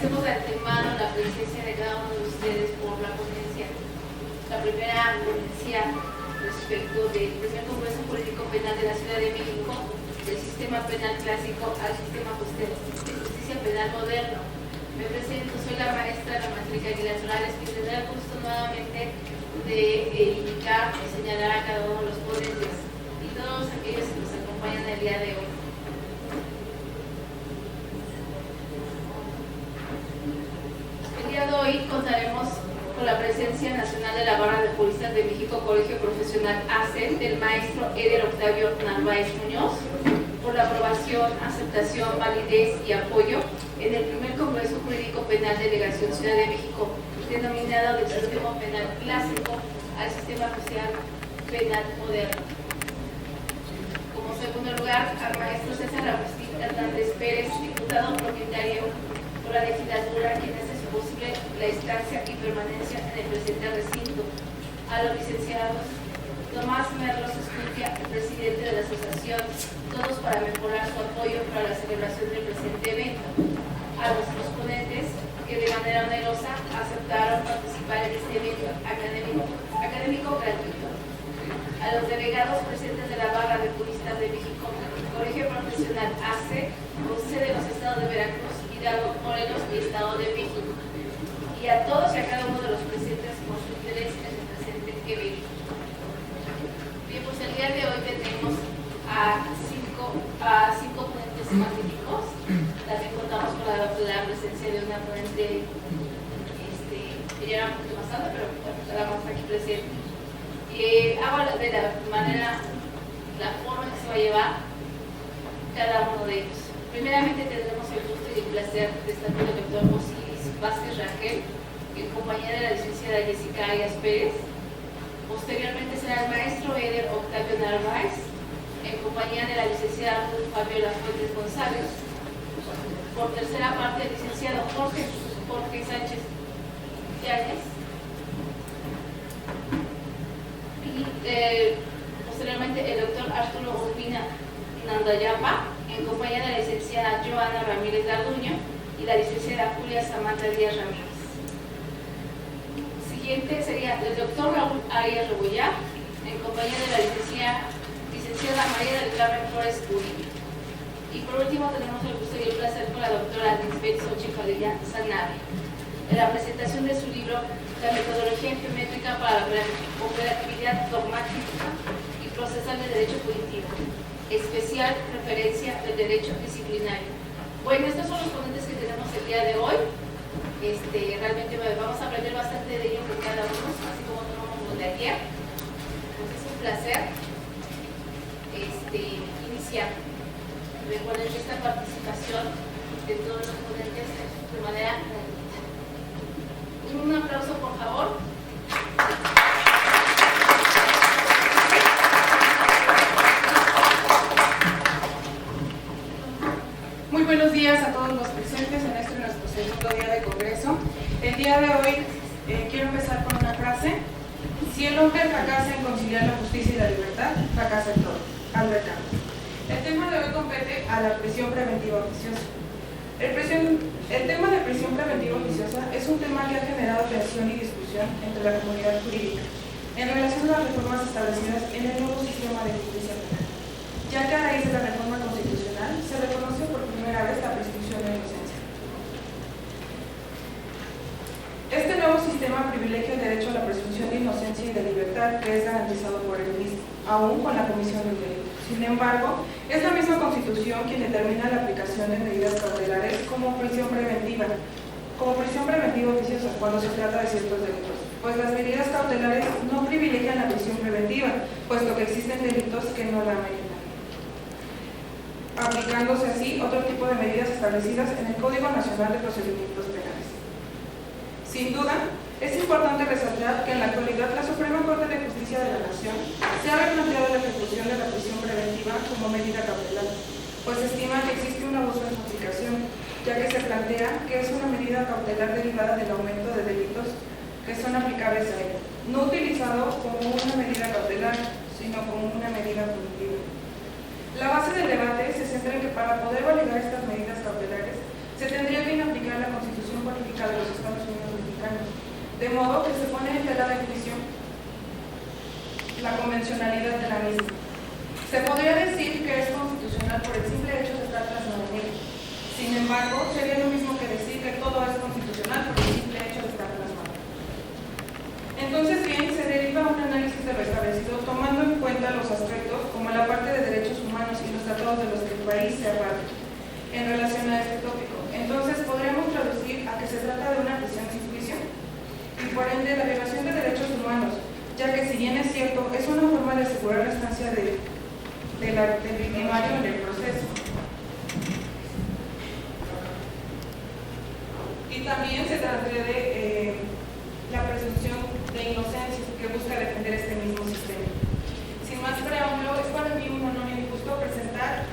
agradecemos de antemano la presencia de cada uno de ustedes por la ponencia. La primera ponencia respecto del primer Congreso Jurídico Penal de la Ciudad de México, del sistema penal clásico al sistema de justicia penal moderno. Me presento, soy la maestra Angélica Aguilar Solales, que tendrá el gusto nuevamente de indicar y señalar a cada uno de los ponentes y todos aquellos que nos acompañan el día de hoy. El día de hoy contaremos con la presencia nacional de la Barra de Juristas de México, Colegio Profesional ACE, del maestro Eder Octavio Narváez Muñoz, por la aprobación, aceptación, validez y apoyo en el primer Congreso Jurídico Penal Delegación Ciudad de México, denominado del sistema penal clásico al sistema social penal moderno. Como segundo lugar, al maestro César Agustín Hernández Pérez, diputado propietario por la legislatura, quien hace su posible la estancia y permanencia en el presente recinto. A los licenciados Tomás Merlos Escutia, presidente de la asociación Todos para Mejorar, su apoyo para la celebración del presente evento. A nuestros ponentes que de manera onerosa aceptaron participar en este evento académico gratuito. A los delegados presentes de la Barra de Juristas de México, Colegio Profesional ACE, con sede en los estados de Veracruz, Hidalgo, Morelos y Estado de México. Y a todos y a cada uno de los presentes por su interés en el presente evento. Bien, pues el día de hoy tenemos a cinco ponentes magníficos. También contamos con la presencia de una ponente que ya era un poquito más tarde, pero bueno, la vamos aquí presente. Habla de la manera, la forma que se va a llevar cada uno de ellos. Primeramente tendremos el gusto y el placer de estar con el doctor Osiris Vázquez Rangel, en compañía de la licenciada Jessica Arias Pérez. Posteriormente será el maestro Eder Octavio Narváez, en compañía de la licenciada Fabiola Fuentes González. Por tercera parte, el licenciado Jorge Sánchez Yáñez. Y posteriormente el doctor Arturo Urbina Nandayapa, en compañía de la licenciada Joana Ramírez Garduño y la licenciada Julia Samantha Díaz Ramírez. Siguiente sería el doctor Raúl Arias Rebollar, en compañía de la licenciada María del Carmen Flores Uribe. Y por último tenemos el gusto y el placer con la doctora Lisbeth Xochitl Padilla Sanabria, en la presentación de su libro La metodología geométrica para la operatividad dogmática y procesal de derecho punitivo, especial referencia del derecho disciplinario. Bueno, estos son los ponentes que tenemos el día de hoy. Realmente vamos a aprender bastante de ellos de cada uno, así como tomamos los de ayer. Pues es un placer iniciar. Recuerden que esta participación de todos los ponentes de manera gratuita. Un aplauso, por favor. Muy buenos días a todos los presentes en nuestro segundo día de congreso. El día de hoy quiero empezar con una frase: si el hombre fracasa en conciliar la justicia y la libertad, fracasa en todo. Albert Camus. El tema de hoy compete a la prisión preventiva oficiosa. El tema de prisión preventiva oficiosa es un tema que ha generado tensión y discusión entre la comunidad jurídica en relación a las reformas establecidas en el nuevo sistema de justicia penal, ya que a raíz de la reforma constitucional se reconoce por primera vez la presunción de inocencia. Este nuevo sistema privilegia el derecho a la presunción de inocencia y de libertad que es garantizado por el mismo, aún con la comisión del delito. Sin embargo, es la misma Constitución quien determina la aplicación de medidas cautelares como prisión preventiva oficiosa cuando se trata de ciertos delitos, pues las medidas cautelares no privilegian la prisión preventiva, puesto que existen delitos que no la ameritan, aplicándose así otro tipo de medidas establecidas en el Código Nacional de Procedimientos Penales. Sin duda, es importante resaltar que en la actualidad la Suprema Corte de Justicia de la Nación se ha replanteado la ejecución de la prisión preventiva como medida cautelar, pues estima que existe un abuso en su aplicación, ya que se plantea que es una medida cautelar derivada del aumento de delitos que son aplicables a ella, no utilizado como una medida cautelar, sino como una medida punitiva. La base del debate se centra en que para poder validar estas medidas cautelares se tendría que aplicar la Constitución de modo que se pone en tela de juicio la convencionalidad de la misma. Se podría decir que es constitucional por el simple hecho de estar plasmado en ella. Sin embargo, sería lo mismo que decir que todo es constitucional por el simple hecho de estar plasmado. Entonces, bien, se deriva un análisis de lo establecido tomando en cuenta los aspectos como la parte de derechos humanos y los tratados de los que el país se aparte en relación a este tópico. Entonces, podríamos traducir a que se trata de una prisión sin juicio y por ende la violación de derechos humanos, ya que si bien es cierto, es una forma de asegurar la estancia del victimario en el proceso. Y también se transgrede la presunción de inocencia que busca defender este mismo sistema. Sin más preámbulo, es para mí un honor y un gusto presentar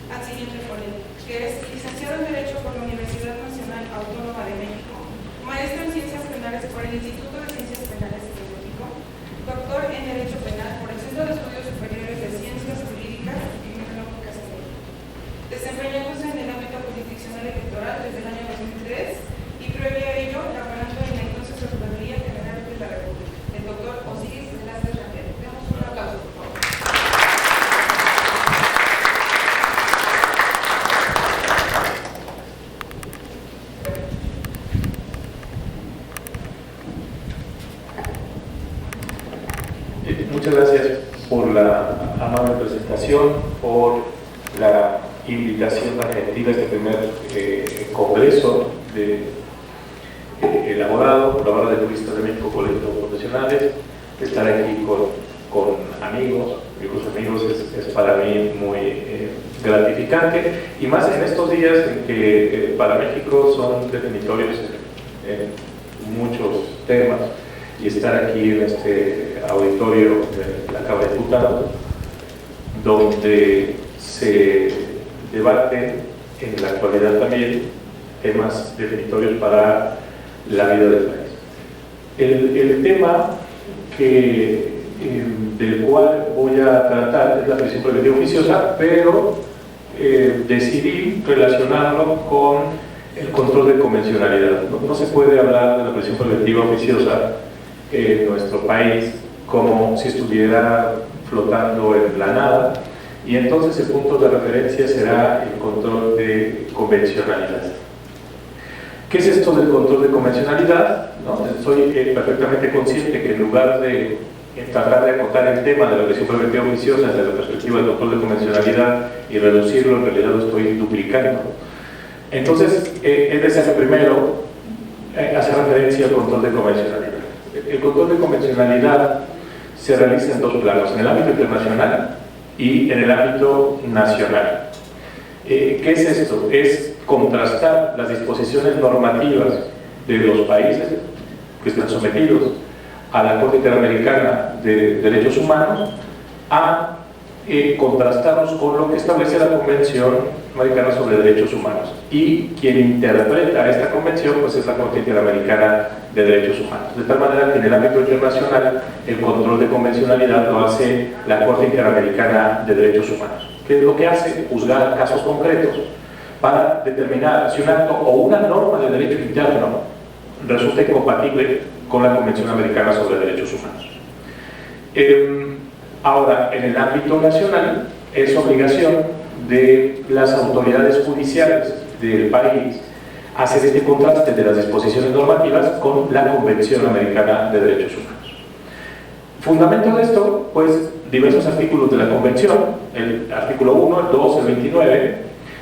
al siguiente ponente, que es licenciado en Derecho por la Universidad Nacional Autónoma de México, maestro en Ciencias Penales por el Instituto de Ciencias Penales de México, doctor en Derecho Penal por el Centro de Estudios Superiores de Ciencias Jurídicas y Criminológicas en México, desempeñándose en el ámbito jurisdiccional electoral desde el año 2003 y previo a ello laborando en la entonces Procuraduría General de la República, el doctor Osiris Velázquez Rangel. Demos un aplauso, por favor. Muchas gracias por la amable presentación, por la invitación a gentil a este primer congreso elaborado por la Barra de Juristas de México, Colegio de Profesionales. Estar aquí con amigos es para mí muy gratificante, y más en estos días en que para México son definitorios en muchos temas, y estar aquí en este auditorio de la Cámara de Diputados, donde se debate en la actualidad también temas definitorios para la vida del país. El tema del cual voy a tratar es la prisión preventiva oficiosa, pero decidí relacionarlo con el control de convencionalidad. No se puede hablar de la prisión preventiva oficiosa en nuestro país como si estuviera flotando en la nada, y entonces el punto de referencia será el control de convencionalidad. ¿Qué es esto del control de convencionalidad? ¿No? Soy perfectamente consciente que en lugar de tratar de acotar el tema de la prisión preventiva oficiosa desde la perspectiva del control de convencionalidad y reducirlo, en realidad lo estoy duplicando. Entonces, es necesario primero hacer referencia al control de convencionalidad. El control de convencionalidad se realiza en dos planos, en el ámbito internacional y en el ámbito nacional. ¿Qué es esto? Es contrastar las disposiciones normativas de los países que están sometidos a la Corte Interamericana de Derechos Humanos a contrastarlos con lo que establece la Convención Americana sobre Derechos Humanos, y quien interpreta esta convención pues es la Corte Interamericana de Derechos Humanos, de tal manera que en el ámbito internacional el control de convencionalidad lo hace la Corte Interamericana de Derechos Humanos, que es lo que hace juzgar casos concretos para determinar si un acto o una norma de derecho interno resulta incompatible con la Convención Americana sobre Derechos Humanos. Ahora, en el ámbito nacional, es obligación de las autoridades judiciales del país hacer este contraste de las disposiciones normativas con la Convención Americana de Derechos Humanos. Fundamento de esto, pues, diversos artículos de la Convención, el artículo 1, el 2, el 29,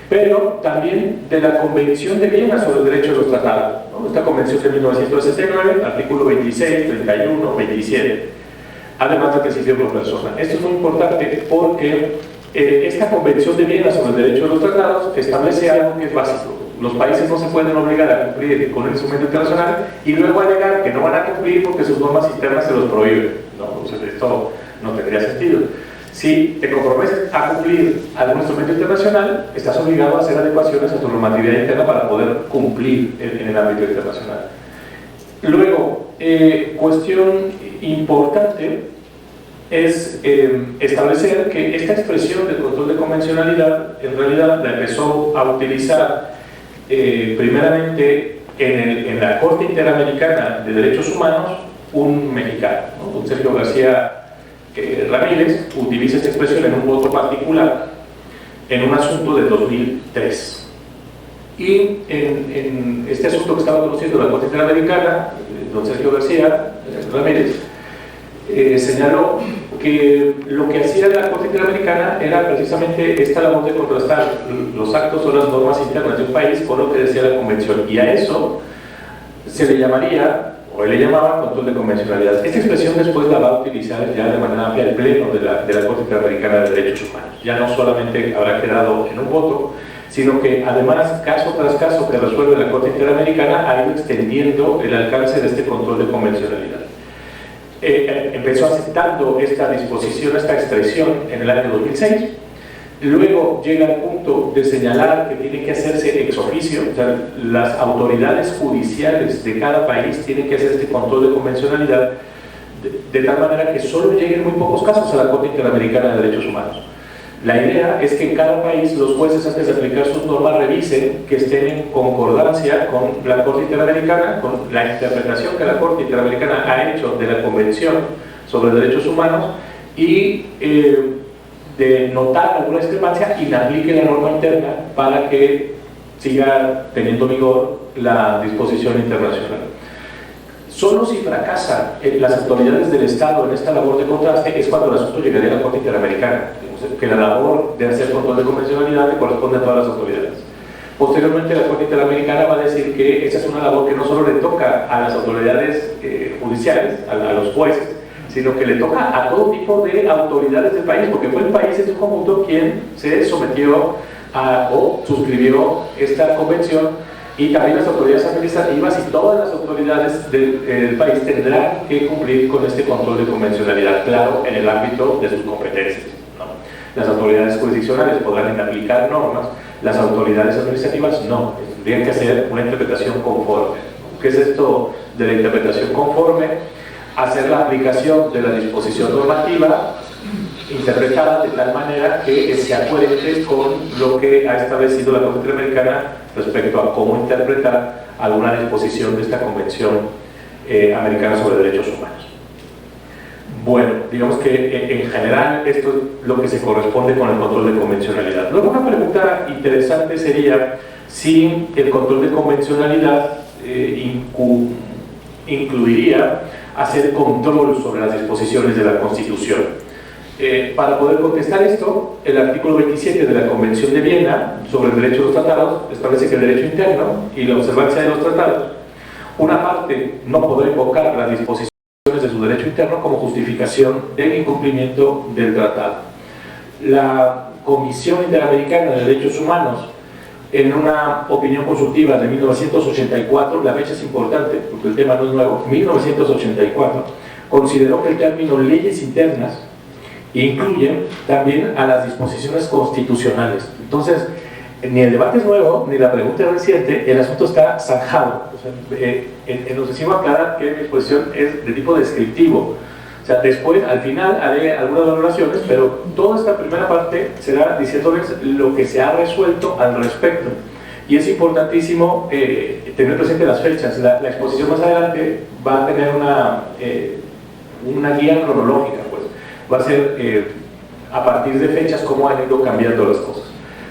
pero también de la Convención de Viena sobre el Derecho de los Tratados, ¿no? Esta Convención de 1969, artículo 26, 31, 27, además del principio por persona. Esto es muy importante porque esta Convención de Viena sobre el Derecho de los Tratados establece algo que es básico. Los países no se pueden obligar a cumplir con el instrumento internacional y luego alegar que no van a cumplir porque sus normas internas se los prohíben. No, entonces esto no tendría sentido. Si te comprometes a cumplir algún instrumento internacional, estás obligado a hacer adecuaciones a tu normatividad interna para poder cumplir en el ámbito internacional. Luego, cuestión importante es establecer que esta expresión del control de convencionalidad en realidad la empezó a utilizar primeramente en la Corte Interamericana de Derechos Humanos un mexicano, ¿no? Don Sergio García Ramírez, utiliza esta expresión en un voto particular en un asunto del 2003. Y en este asunto que estaba conociendo la Corte Interamericana, don Sergio García Ramírez señaló que lo que hacía la Corte Interamericana era precisamente esta labor de contrastar los actos o las normas internas de un país con lo que decía la Convención, y a eso se le llamaría, o él le llamaba, control de convencionalidad. Esta expresión después la va a utilizar ya de manera amplia el Pleno de la Corte Interamericana de Derechos Humanos. Ya no solamente habrá quedado en un voto, sino que además, caso tras caso que resuelve la Corte Interamericana, ha ido extendiendo el alcance de este control de convencionalidad. Empezó aceptando esta disposición, esta expresión en el año 2006, luego llega al punto de señalar que tiene que hacerse ex oficio, o sea, las autoridades judiciales de cada país tienen que hacer este control de convencionalidad de tal manera que solo lleguen muy pocos casos a la Corte Interamericana de Derechos Humanos. La idea es que en cada país los jueces, antes de aplicar sus normas, revisen que estén en concordancia con la Corte Interamericana, con la interpretación que la Corte Interamericana ha hecho de la Convención sobre Derechos Humanos, y de notar alguna discrepancia, inaplique la norma interna para que siga teniendo vigor la disposición internacional. Solo si fracasan las autoridades del Estado en esta labor de contraste es cuando el asunto llegaría a la Corte Interamericana, que la labor de hacer control de convencionalidad le corresponde a todas las autoridades. Posteriormente, la Corte Interamericana va a decir que esa es una labor que no solo le toca a las autoridades judiciales, a los jueces, sino que le toca a todo tipo de autoridades del país, porque fue el país en su conjunto quien se sometió o suscribió esta convención. Y también las autoridades administrativas y todas las autoridades del país tendrán que cumplir con este control de convencionalidad, claro, en el ámbito de sus competencias, ¿no? Las autoridades jurisdiccionales podrán aplicar normas, las autoridades administrativas no, tendrían que hacer una interpretación conforme. ¿Qué es esto de la interpretación conforme? Hacer la aplicación de la disposición normativa interpretada de tal manera que sea coherente con lo que ha establecido la Corte Interamericana respecto a cómo interpretar alguna disposición de esta Convención Americana sobre Derechos Humanos. Bueno, digamos que en general esto es lo que se corresponde con el control de convencionalidad. Luego, una pregunta interesante sería si el control de convencionalidad incluiría hacer control sobre las disposiciones de la Constitución. Para poder contestar esto, el artículo 27 de la Convención de Viena sobre el derecho de los tratados establece que el derecho interno y la observancia de los tratados, una parte no podrá invocar las disposiciones de su derecho interno como justificación del incumplimiento del tratado. La Comisión Interamericana de Derechos Humanos, en una opinión consultiva de 1984, la fecha es importante porque el tema no es nuevo, 1984, consideró que el término leyes internas incluyen también a las disposiciones constitucionales. Entonces, ni el debate es nuevo, ni la pregunta es reciente, el asunto está zanjado. O sea, nos decimos aclarar que mi exposición es de tipo descriptivo. O sea, después, al final, haré algunas valoraciones, pero toda esta primera parte será diciéndoles lo que se ha resuelto al respecto. Y es importantísimo tener presente las fechas. La exposición más adelante va a tener una guía cronológica, pues. Va a ser a partir de fechas cómo han ido cambiando las cosas.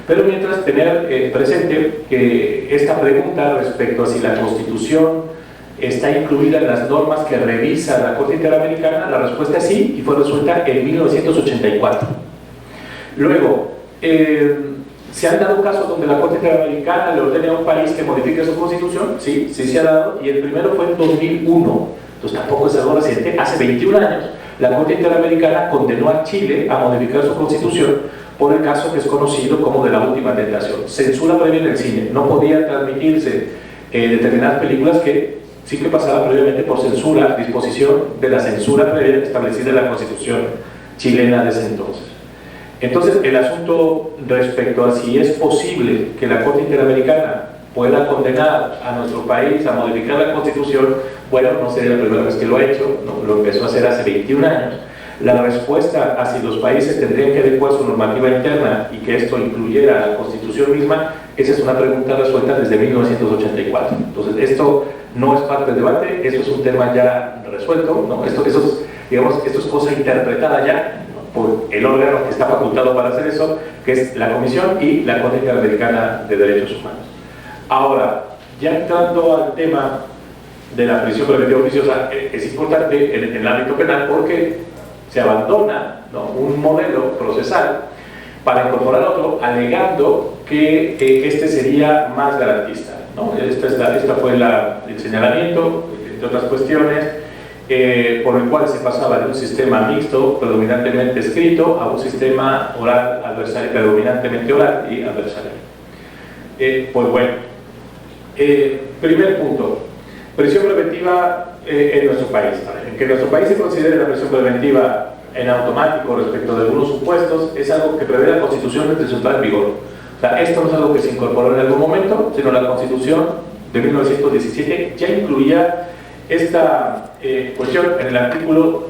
Pero mientras, tener presente que esta pregunta respecto a si la Constitución está incluida en las normas que revisa la Corte Interamericana, la respuesta es sí, y fue resuelta en 1984. Luego, ¿se han dado casos donde la Corte Interamericana le ordene a un país que modifique su Constitución? Sí, sí se ha dado, y el primero fue en 2001, entonces tampoco es algo reciente. Hace 21 años, la Corte Interamericana condenó a Chile a modificar su Constitución por el caso que es conocido como de la última tentación. Censura previa en el cine. No podían transmitirse determinadas películas que sí que pasaban previamente por censura, disposición de la censura previa establecida en la Constitución chilena de ese entonces. Entonces, el asunto respecto a si es posible que la Corte Interamericana pueda condenar a nuestro país a modificar la Constitución, bueno, no sería la primera vez que lo ha hecho, no, lo empezó a hacer hace 21 años. La respuesta a si los países tendrían que adecuar su normativa interna y que esto incluyera la Constitución misma Esa es una pregunta resuelta desde 1984. Entonces, esto no es parte del debate, eso es un tema ya resuelto, ¿no? Esto es cosa interpretada ya, ¿no?, por el órgano que está facultado para hacer eso, que es la Comisión y la Corte Interamericana de Derechos Humanos. Ahora, ya entrando al tema de la prisión preventiva oficiosa, es importante en el ámbito penal porque se abandona, ¿no?, un modelo procesal para incorporar otro, alegando que este sería más garantista, ¿no? Esta fue el señalamiento, entre otras cuestiones, por el cual se pasaba de un sistema mixto, predominantemente escrito, a un sistema oral adversario, predominantemente oral y adversario. Pues bueno, primer punto, prisión preventiva en nuestro país. En que en nuestro país se considere la prisión preventiva en automático respecto de algunos supuestos es algo que prevé la Constitución desde su entrada en vigor. O sea, esto no es algo que se incorporó en algún momento, sino la Constitución de 1917 ya incluía esta cuestión. En el artículo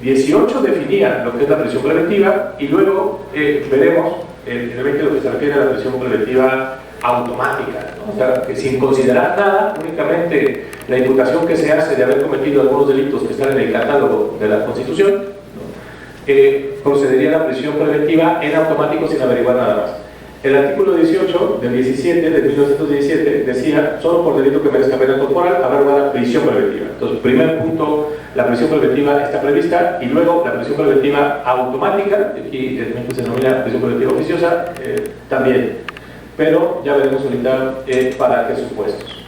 18 definía lo que es la prisión preventiva, y luego veremos en el 20 lo que se refiere a la prisión preventiva automática, ¿no? O sea, que sin considerar nada, únicamente la imputación que se hace de haber cometido algunos delitos que están en el catálogo de la Constitución, ¿no?, procedería a la prisión preventiva en automático sin averiguar nada más. El artículo 18 del 17, de 1917, decía: solo por delito que merezca pena corporal habrá lugar a prisión preventiva. Entonces, primer punto, la prisión preventiva está prevista, y luego la prisión preventiva automática, aquí en México se denomina prisión preventiva oficiosa, también, pero ya veremos ahorita para qué supuestos.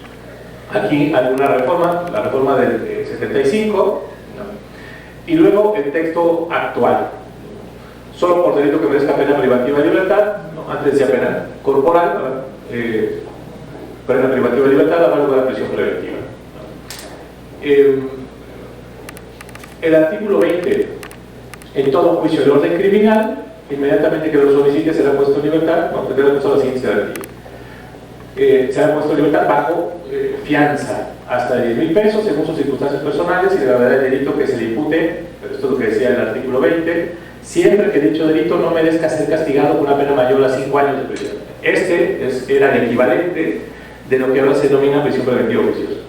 Aquí hay una reforma, la reforma del 75, ¿no?, y luego el texto actual: solo por delito que merezca pena privativa de libertad, ¿no?, antes decía pena corporal, pena privativa de libertad, habrá lugar a prisión preventiva, ¿no? El artículo 20: en todo juicio de orden criminal, inmediatamente que lo solicite será puesto en libertad, no, tendrá que usar la siguiente garantía. Será puesto en libertad bajo fianza hasta de 10,000 pesos según sus circunstancias personales y de la gravedad del delito que se le impute. Pero esto es lo que decía el artículo 20: siempre que dicho delito no merezca ser castigado con una pena mayor a 5 años de prisión. Era el equivalente de lo que ahora se denomina prisión preventiva oficiosa.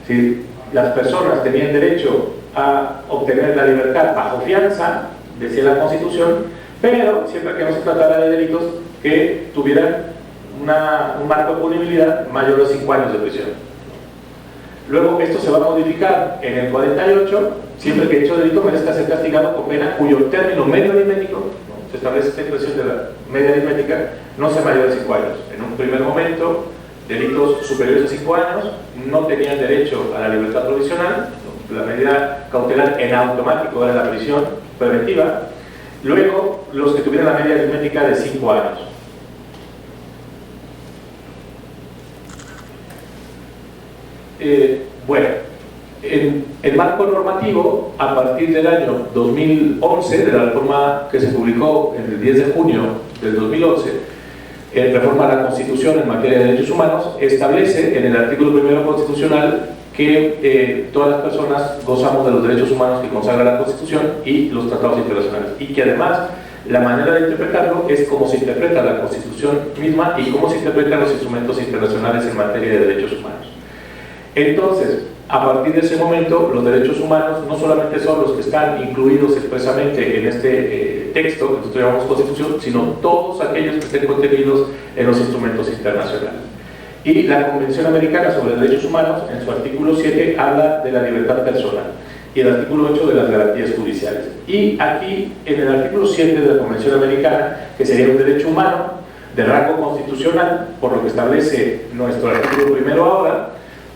Si las personas tenían derecho a obtener la libertad bajo fianza, decía la Constitución, pero siempre que no se tratara de delitos que tuvieran un marco de punibilidad mayor a 5 años de prisión. Luego esto se va a modificar en el 48: siempre que hecho delito merezca ser castigado con pena cuyo término medio aritmético, ¿no?, se establece esta expresión de la media aritmética, no sea mayor de 5 años. En un primer momento, delitos superiores a 5 años no tenían derecho a la libertad provisional, ¿no?, la medida cautelar en automático era la prisión preventiva. Luego, los que tuvieran la media aritmética de 5 años. Bueno, en el marco normativo, a partir del año 2011, de la reforma que se publicó el 10 de junio del 2011, reforma a la Constitución en materia de derechos humanos, establece en el artículo 1 constitucional que todas las personas gozamos de los derechos humanos que consagra la Constitución y los tratados internacionales, y que además la manera de interpretarlo es como se interpreta la Constitución misma y cómo se interpretan los instrumentos internacionales en materia de derechos humanos. Entonces, a partir de ese momento, los derechos humanos no solamente son los que están incluidos expresamente en este texto que nosotros llamamos Constitución, sino todos aquellos que estén contenidos en los instrumentos internacionales. Y la Convención Americana sobre Derechos Humanos, en su artículo 7, habla de la libertad personal, y el artículo 8 de las garantías judiciales. Y aquí, en el artículo 7 de la Convención Americana, que sería un derecho humano de rango constitucional, por lo que establece nuestro artículo 1 ahora,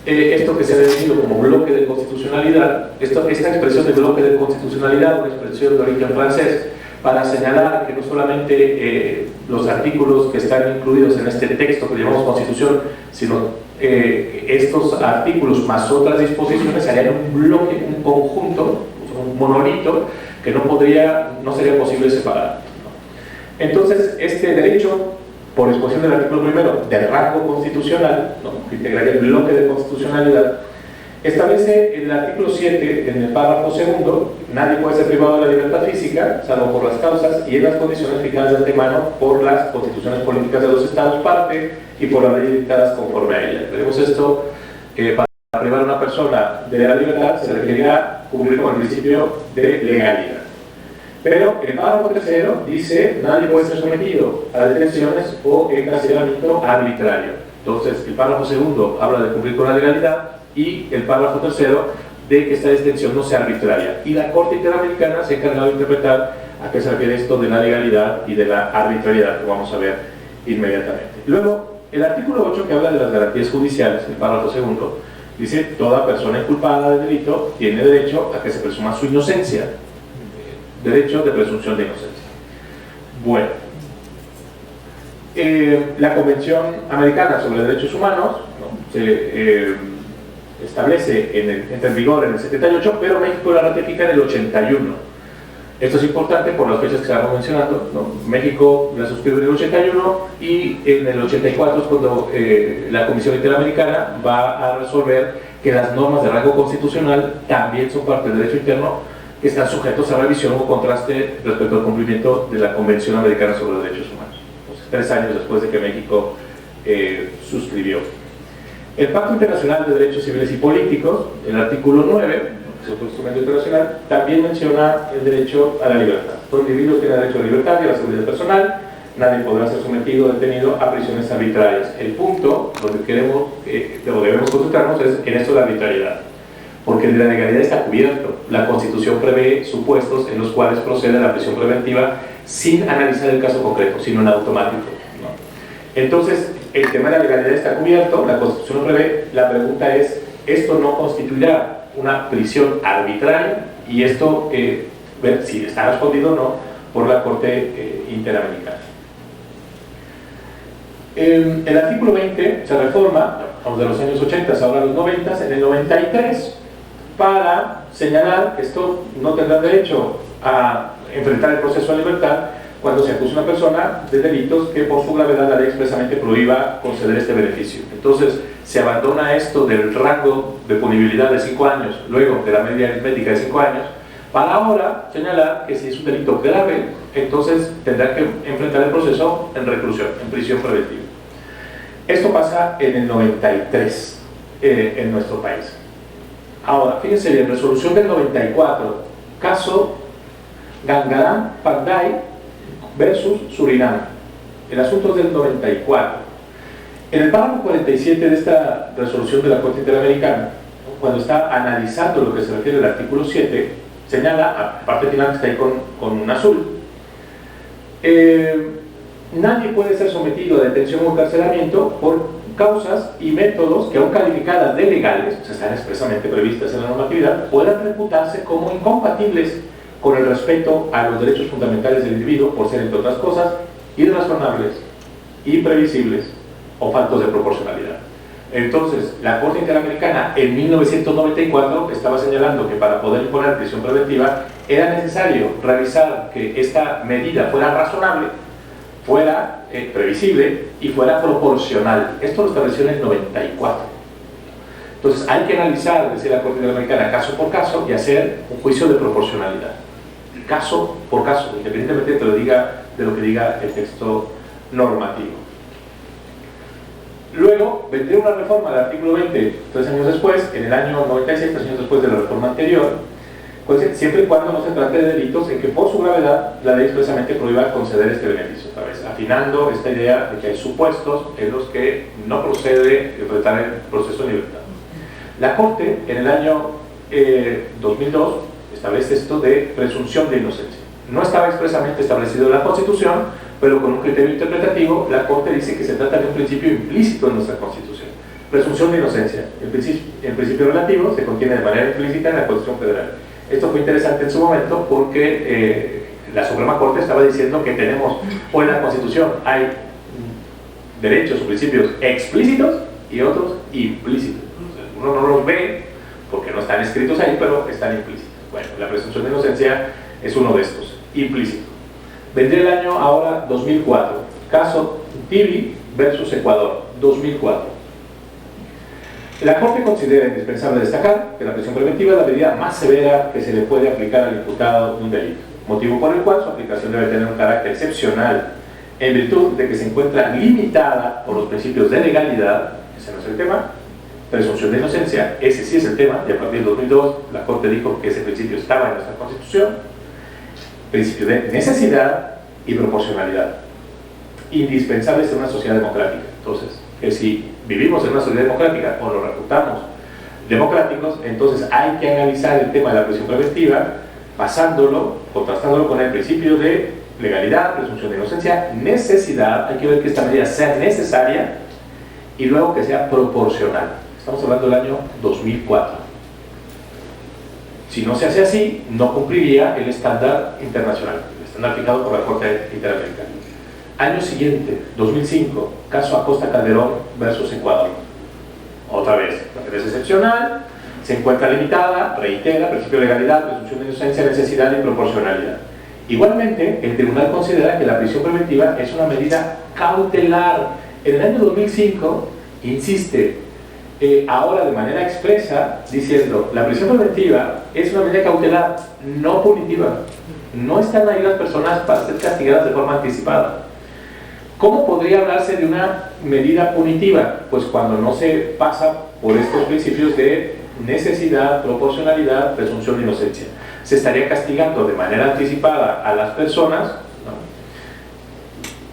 esto que se ha definido como bloque de constitucionalidad, esta expresión de bloque de constitucionalidad, una expresión de origen francés, para señalar que no solamente los artículos que están incluidos en este texto que llamamos Constitución, sino estos artículos más otras disposiciones harían un bloque, un conjunto, un monolito que no sería posible separar, ¿no? Entonces, este derecho, por exposición del artículo 1 del rango constitucional, ¿no?, que integraría el bloque de constitucionalidad, Establece en el artículo 7, en el párrafo segundo, nadie puede ser privado de la libertad física, salvo por las causas y en las condiciones fijadas de antemano por las constituciones políticas de los estados parte y por las leyes dictadas conforme a ellas. Veremos esto, para privar a una persona de la libertad se requerirá cumplir con el principio de legalidad. Pero el párrafo tercero dice, nadie puede ser sometido a detenciones o encarcelamiento arbitrario. Entonces, el párrafo segundo habla de cumplir con la legalidad y el párrafo tercero de que esta detención no sea arbitraria. Y la Corte Interamericana se ha encargado de interpretar a qué se refiere esto de la legalidad y de la arbitrariedad, que vamos a ver inmediatamente. Luego, el artículo 8, que habla de las garantías judiciales, el párrafo segundo, dice, toda persona inculpada del delito tiene derecho a que se presuma su inocencia. Derecho de presunción de inocencia. Bueno, la Convención Americana sobre Derechos Humanos, ¿no?, se establece, entra en vigor en el 78, pero México la ratifica en el 81. Esto es importante por las fechas que estamos mencionando, ¿no? México la suscribe en el 81 y en el 84 es cuando la Comisión Interamericana va a resolver que las normas de rango constitucional también son parte del derecho interno, que están sujetos a revisión o contraste respecto al cumplimiento de la Convención Americana sobre los Derechos Humanos. Entonces, 3 años después de que México suscribió. El Pacto Internacional de Derechos Civiles y Políticos, el artículo 9, que es otro instrumento internacional, también menciona el derecho a la libertad. Todo individuo tiene derecho a la libertad y a la seguridad personal, nadie podrá ser sometido o detenido a prisiones arbitrarias. El punto donde queremos, debemos concentrarnos es en esto de la arbitrariedad. Porque la legalidad está cubierto. La Constitución prevé supuestos en los cuales procede la prisión preventiva sin analizar el caso concreto, sino en automático, ¿no? Entonces, el tema de la legalidad está cubierto, la Constitución lo prevé, la pregunta es, ¿esto no constituirá una prisión arbitraria? Y esto, ver si está respondido o no por la Corte Interamericana. El artículo 20 se reforma, vamos de los años 80 ahora a los 90, en el 93, para señalar que esto no tendrá derecho a enfrentar el proceso de libertad cuando se acusa a una persona de delitos que por su gravedad la ley expresamente prohíba conceder este beneficio. Entonces se abandona esto del rango de punibilidad de 5 años, luego de la media aritmética de 5 años, para ahora señalar que si es un delito grave, entonces tendrá que enfrentar el proceso en reclusión, en prisión preventiva. Esto pasa en el 93 en nuestro país. Ahora, fíjense bien, resolución del 94, caso Gangaram Panday versus Surinam. El asunto es del 94. En el párrafo 47 de esta resolución de la Corte Interamericana, cuando está analizando lo que se refiere al artículo 7, señala, a parte final que está ahí con un azul, nadie puede ser sometido a detención o encarcelamiento por causas y métodos que, aun calificadas de legales, o sea, están expresamente previstas en la normatividad, puedan reputarse como incompatibles con el respeto a los derechos fundamentales del individuo por ser, entre otras cosas, irrazonables, imprevisibles o faltos de proporcionalidad. Entonces, la Corte Interamericana en 1994 estaba señalando que para poder imponer prisión preventiva era necesario revisar que esta medida fuera razonable, fuera previsible y fuera proporcional. Esto lo estableció en el 94. Entonces hay que analizar, decía la Corte Interamericana, caso por caso y hacer un juicio de proporcionalidad. Caso por caso, independientemente de lo que diga el texto normativo. Luego vendría una reforma del artículo 20, 3 años después, en el año 96, 3 años después de la reforma anterior, pues siempre y cuando no se trate de delitos en que por su gravedad la ley expresamente prohíba conceder este beneficio, otra vez, afinando esta idea de que hay supuestos en los que no procede enfrentar el proceso de libertad. La Corte, en el año 2002, establece esto de presunción de inocencia. No estaba expresamente establecido en la Constitución, pero con un criterio interpretativo, la Corte dice que se trata de un principio implícito en nuestra Constitución. Presunción de inocencia. El principio relativo se contiene de manera implícita en la Constitución Federal. Esto fue interesante en su momento porque la Suprema Corte estaba diciendo que tenemos, o en la Constitución hay derechos o principios explícitos y otros implícitos. Uno no los ve porque no están escritos ahí, pero están implícitos. Bueno, la presunción de inocencia es uno de estos, implícito. Vendría el año ahora 2004, caso Tibi versus Ecuador, 2004. La Corte considera indispensable destacar que la prisión preventiva es la medida más severa que se le puede aplicar al imputado de un delito, motivo por el cual su aplicación debe tener un carácter excepcional, en virtud de que se encuentra limitada por los principios de legalidad, ese no es el tema, presunción de inocencia, ese sí es el tema, y a partir del 2002 la Corte dijo que ese principio estaba en nuestra Constitución, principio de necesidad y proporcionalidad, indispensables en una sociedad democrática. Entonces, que si vivimos en una sociedad democrática o nos reputamos democráticos, entonces hay que analizar el tema de la prisión preventiva basándolo, contrastándolo con el principio de legalidad, presunción de inocencia, necesidad, hay que ver que esta medida sea necesaria y luego que sea proporcional. Estamos hablando del año 2004. Si no se hace así, no cumpliría el estándar internacional, el estándar fijado por la Corte Interamericana. Año siguiente, 2005, caso Acosta Calderón versus Ecuador. Otra vez, la medida es excepcional, se encuentra limitada, reitera, principio de legalidad, presunción de inocencia, necesidad y proporcionalidad. Igualmente, el tribunal considera que la prisión preventiva es una medida cautelar. En el año 2005, insiste, ahora de manera expresa, diciendo, la prisión preventiva es una medida cautelar, no punitiva. No están ahí las personas para ser castigadas de forma anticipada. ¿Cómo podría hablarse de una medida punitiva? Pues cuando no se pasa por estos principios de necesidad, proporcionalidad, presunción de inocencia. Se estaría castigando de manera anticipada a las personas, ¿no?,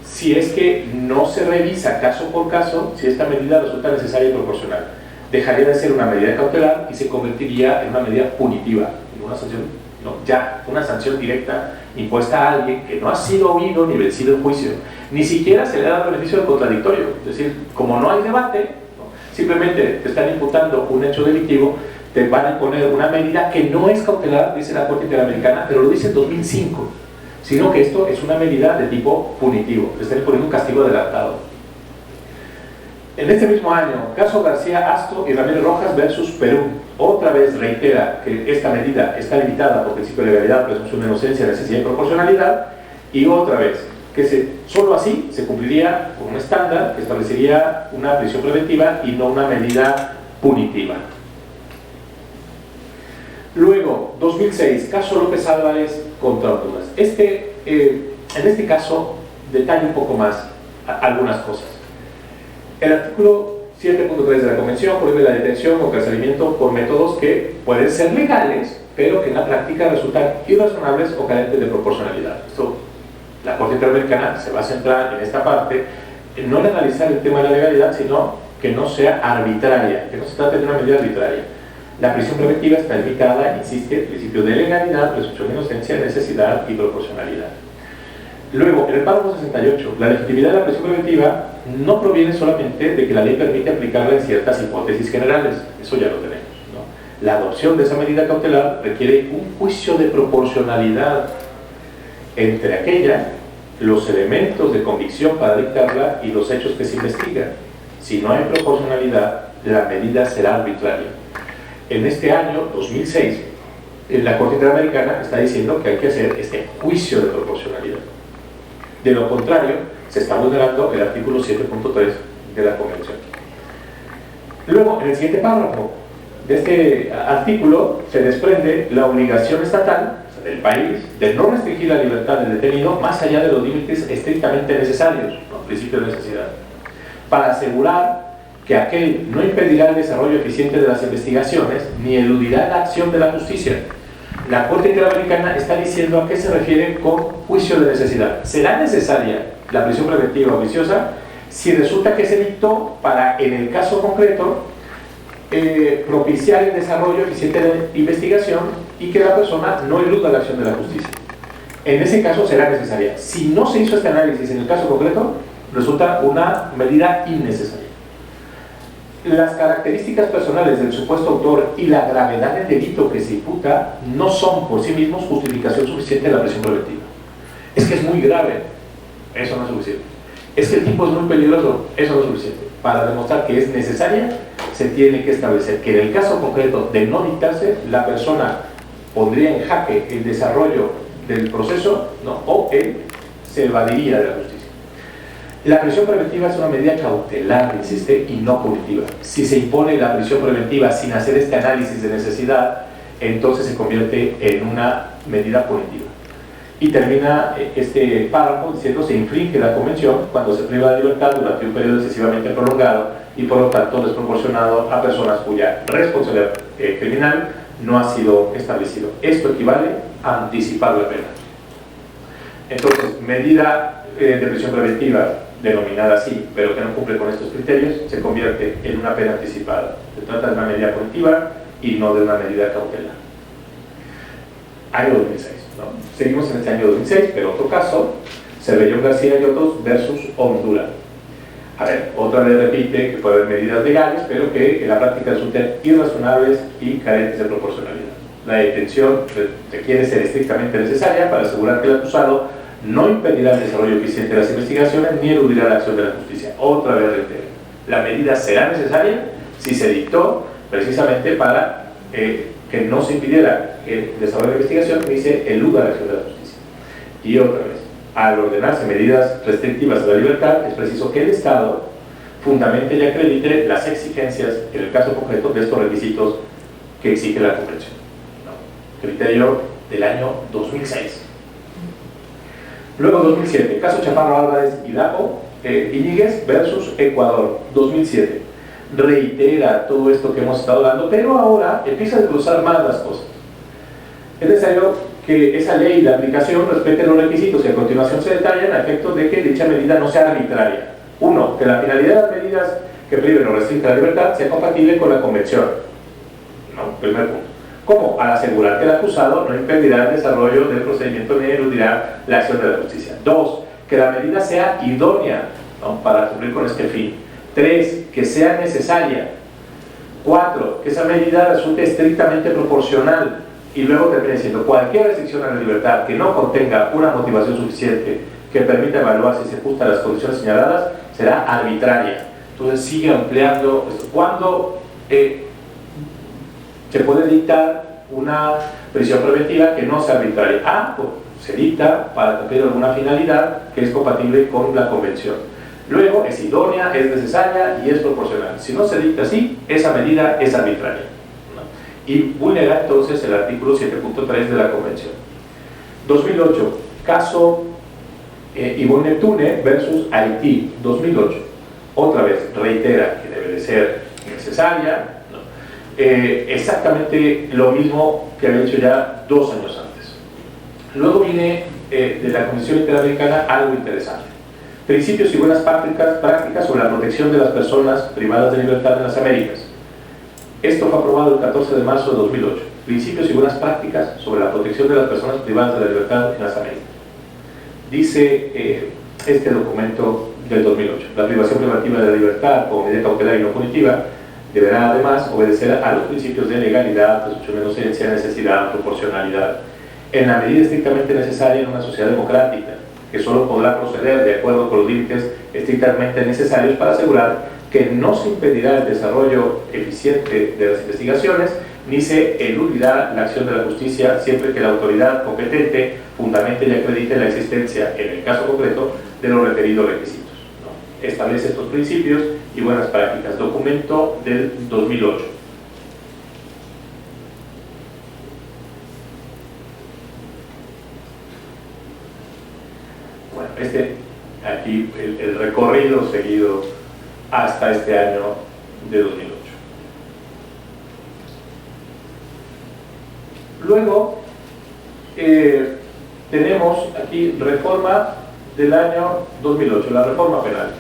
si es que no se revisa caso por caso si esta medida resulta necesaria y proporcional. Dejaría de ser una medida cautelar y se convertiría en una medida punitiva, en una sanción, no, ya, una sanción directa impuesta a alguien que no ha sido oído ni vencido en juicio. Ni siquiera se le da el beneficio del contradictorio. Es decir, como no hay debate, ¿no?, simplemente te están imputando un hecho delictivo, te van a imponer una medida que no es cautelar, dice la Corte Interamericana, pero lo dice en 2005, sino que esto es una medida de tipo punitivo, le están imponiendo un castigo adelantado. En este mismo año, caso García Asto y Ramírez Rojas versus Perú, otra vez reitera que esta medida está limitada por principio de legalidad, presunción de inocencia, necesidad y proporcionalidad, y otra vez que solo así se cumpliría con un estándar que establecería una prisión preventiva y no una medida punitiva. Luego, 2006, caso López Álvarez contra Honduras. En este caso, detalla un poco más algunas cosas. El artículo 7.3 de la Convención prohíbe la detención o encarcelamiento por métodos que pueden ser legales, pero que en la práctica resultan irrazonables o carentes de proporcionalidad. Esto, la Corte Interamericana se va a centrar en esta parte, no en analizar el tema de la legalidad, sino que no sea arbitraria, que no se trate de una medida arbitraria. La prisión preventiva está limitada, insiste, el principio de legalidad, presunción de inocencia, necesidad y proporcionalidad. Luego, en el párrafo 68, la legitimidad de la prisión preventiva no proviene solamente de que la ley permite aplicarla en ciertas hipótesis generales, eso ya lo tenemos, ¿no? La adopción de esa medida cautelar requiere un juicio de proporcionalidad entre aquella, los elementos de convicción para dictarla y los hechos que se investigan. Si no hay proporcionalidad, la medida será arbitraria. En este año, 2006, la Corte Interamericana está diciendo que hay que hacer este juicio de proporcionalidad. De lo contrario, se está vulnerando el artículo 7.3 de la Convención. Luego, en el siguiente párrafo de este artículo, se desprende la obligación estatal del país de no restringir la libertad del detenido más allá de los límites estrictamente necesarios, ¿no?, principio de necesidad, para asegurar que aquel no impedirá el desarrollo eficiente de las investigaciones ni eludirá la acción de la justicia. La Corte Interamericana está diciendo a qué se refiere con juicio de necesidad. ¿Será necesaria la prisión preventiva oficiosa si resulta que se dictó para, en el caso concreto, propiciar el desarrollo eficiente de investigación y que la persona no eluda la acción de la justicia? En ese caso será necesaria. Si no se hizo este análisis en el caso concreto, resulta una medida innecesaria. Las características personales del supuesto autor y la gravedad del delito que se imputa no son por sí mismos justificación suficiente de la prisión preventiva. Es que es muy grave, eso no es suficiente. Es que el tipo es muy peligroso, eso no es suficiente. Para demostrar que es necesaria, se tiene que establecer que en el caso concreto de no dictarse, la persona pondría en jaque el desarrollo del proceso, ¿no?, o él se evadiría de la justicia. La prisión preventiva es una medida cautelar, insiste, y no punitiva. Si se impone la prisión preventiva sin hacer este análisis de necesidad, entonces se convierte en una medida punitiva. Y termina este párrafo diciendo: se infringe la convención cuando se priva de libertad durante un periodo excesivamente prolongado y por lo tanto desproporcionado a personas cuya responsabilidad criminal no ha sido establecido. Esto equivale a anticipar la pena. Entonces, medida de prisión preventiva denominada así, pero que no cumple con estos criterios, se convierte en una pena anticipada. Se trata de una medida punitiva y no de una medida cautelar. Año 2006, ¿no? Seguimos en este año 2006, pero otro caso, Cervellón García y otros versus Honduras. A ver, otra vez repite que puede haber medidas legales, pero que en la práctica resultan irrazonables y carentes de proporcionalidad. La detención requiere ser estrictamente necesaria para asegurar que el acusado no impedirá el desarrollo eficiente de las investigaciones ni eludirá la acción de la justicia. Otra vez reitero, la medida será necesaria si se dictó precisamente para que no se impidiera el desarrollo de la investigación ni se eluda la acción de la justicia. Y otra vez, al ordenarse medidas restrictivas de la libertad, es preciso que el Estado fundamente y acredite las exigencias, en el caso concreto, de estos requisitos que exige la Convención. ¿No? Criterio del año 2006. Luego 2007, caso Chaparro Álvarez Iñiguez versus Ecuador, 2007. Reitera todo esto que hemos estado hablando, pero ahora empieza a desglosar más las cosas. Es necesario que esa ley de aplicación respete los requisitos y a continuación se detallan a efectos de que dicha medida no sea arbitraria. Uno, que la finalidad de las medidas que priven o restrinjan la libertad sea compatible con la Convención. ¿No? Primer punto. ¿Cómo? Al asegurar que el acusado no impedirá el desarrollo del procedimiento ni eludirá la acción de la justicia. Dos, que la medida sea idónea, ¿no?, para cumplir con este fin. Tres, que sea necesaria. Cuatro, que esa medida resulte estrictamente proporcional. Y luego termina diciendo: cualquier restricción a la libertad que no contenga una motivación suficiente que permita evaluar si se ajusta a las condiciones señaladas será arbitraria. Entonces sigue ampliando esto. ¿Cuándo se puede dictar una prisión preventiva que no sea arbitraria? Pues se dicta para cumplir alguna finalidad que es compatible con la Convención. Luego es idónea, es necesaria y es proporcional. Si no se dicta así, esa medida es arbitraria, ¿no? Y vulnera entonces el artículo 7.3 de la Convención. 2008, caso Ivonne Neptune versus Haití, 2008. Otra vez reitera que debe de ser necesaria, ¿no? Exactamente lo mismo que había hecho ya 2 años antes. Luego viene de la Comisión Interamericana algo interesante: principios y buenas prácticas sobre la protección de las personas privadas de libertad en las Américas. Esto fue aprobado el 14 de marzo de 2008. Principios y buenas prácticas sobre la protección de las personas privadas de la libertad en las Américas. Dice este documento del 2008: la privación preventiva de la libertad como medida cautelar y no punitiva deberá además obedecer a los principios de legalidad, presunción de inocencia, necesidad, proporcionalidad, en la medida estrictamente necesaria en una sociedad democrática, que solo podrá proceder de acuerdo con los límites estrictamente necesarios para asegurar que no se impedirá el desarrollo eficiente de las investigaciones ni se eludirá la acción de la justicia siempre que la autoridad competente fundamente y acredite la existencia, en el caso concreto, de los referidos requisitos, ¿no? Establece estos principios y buenas prácticas. Documento del 2008. Bueno, aquí el recorrido seguido hasta este año de 2008. Luego tenemos aquí reforma del año 2008, la reforma penal.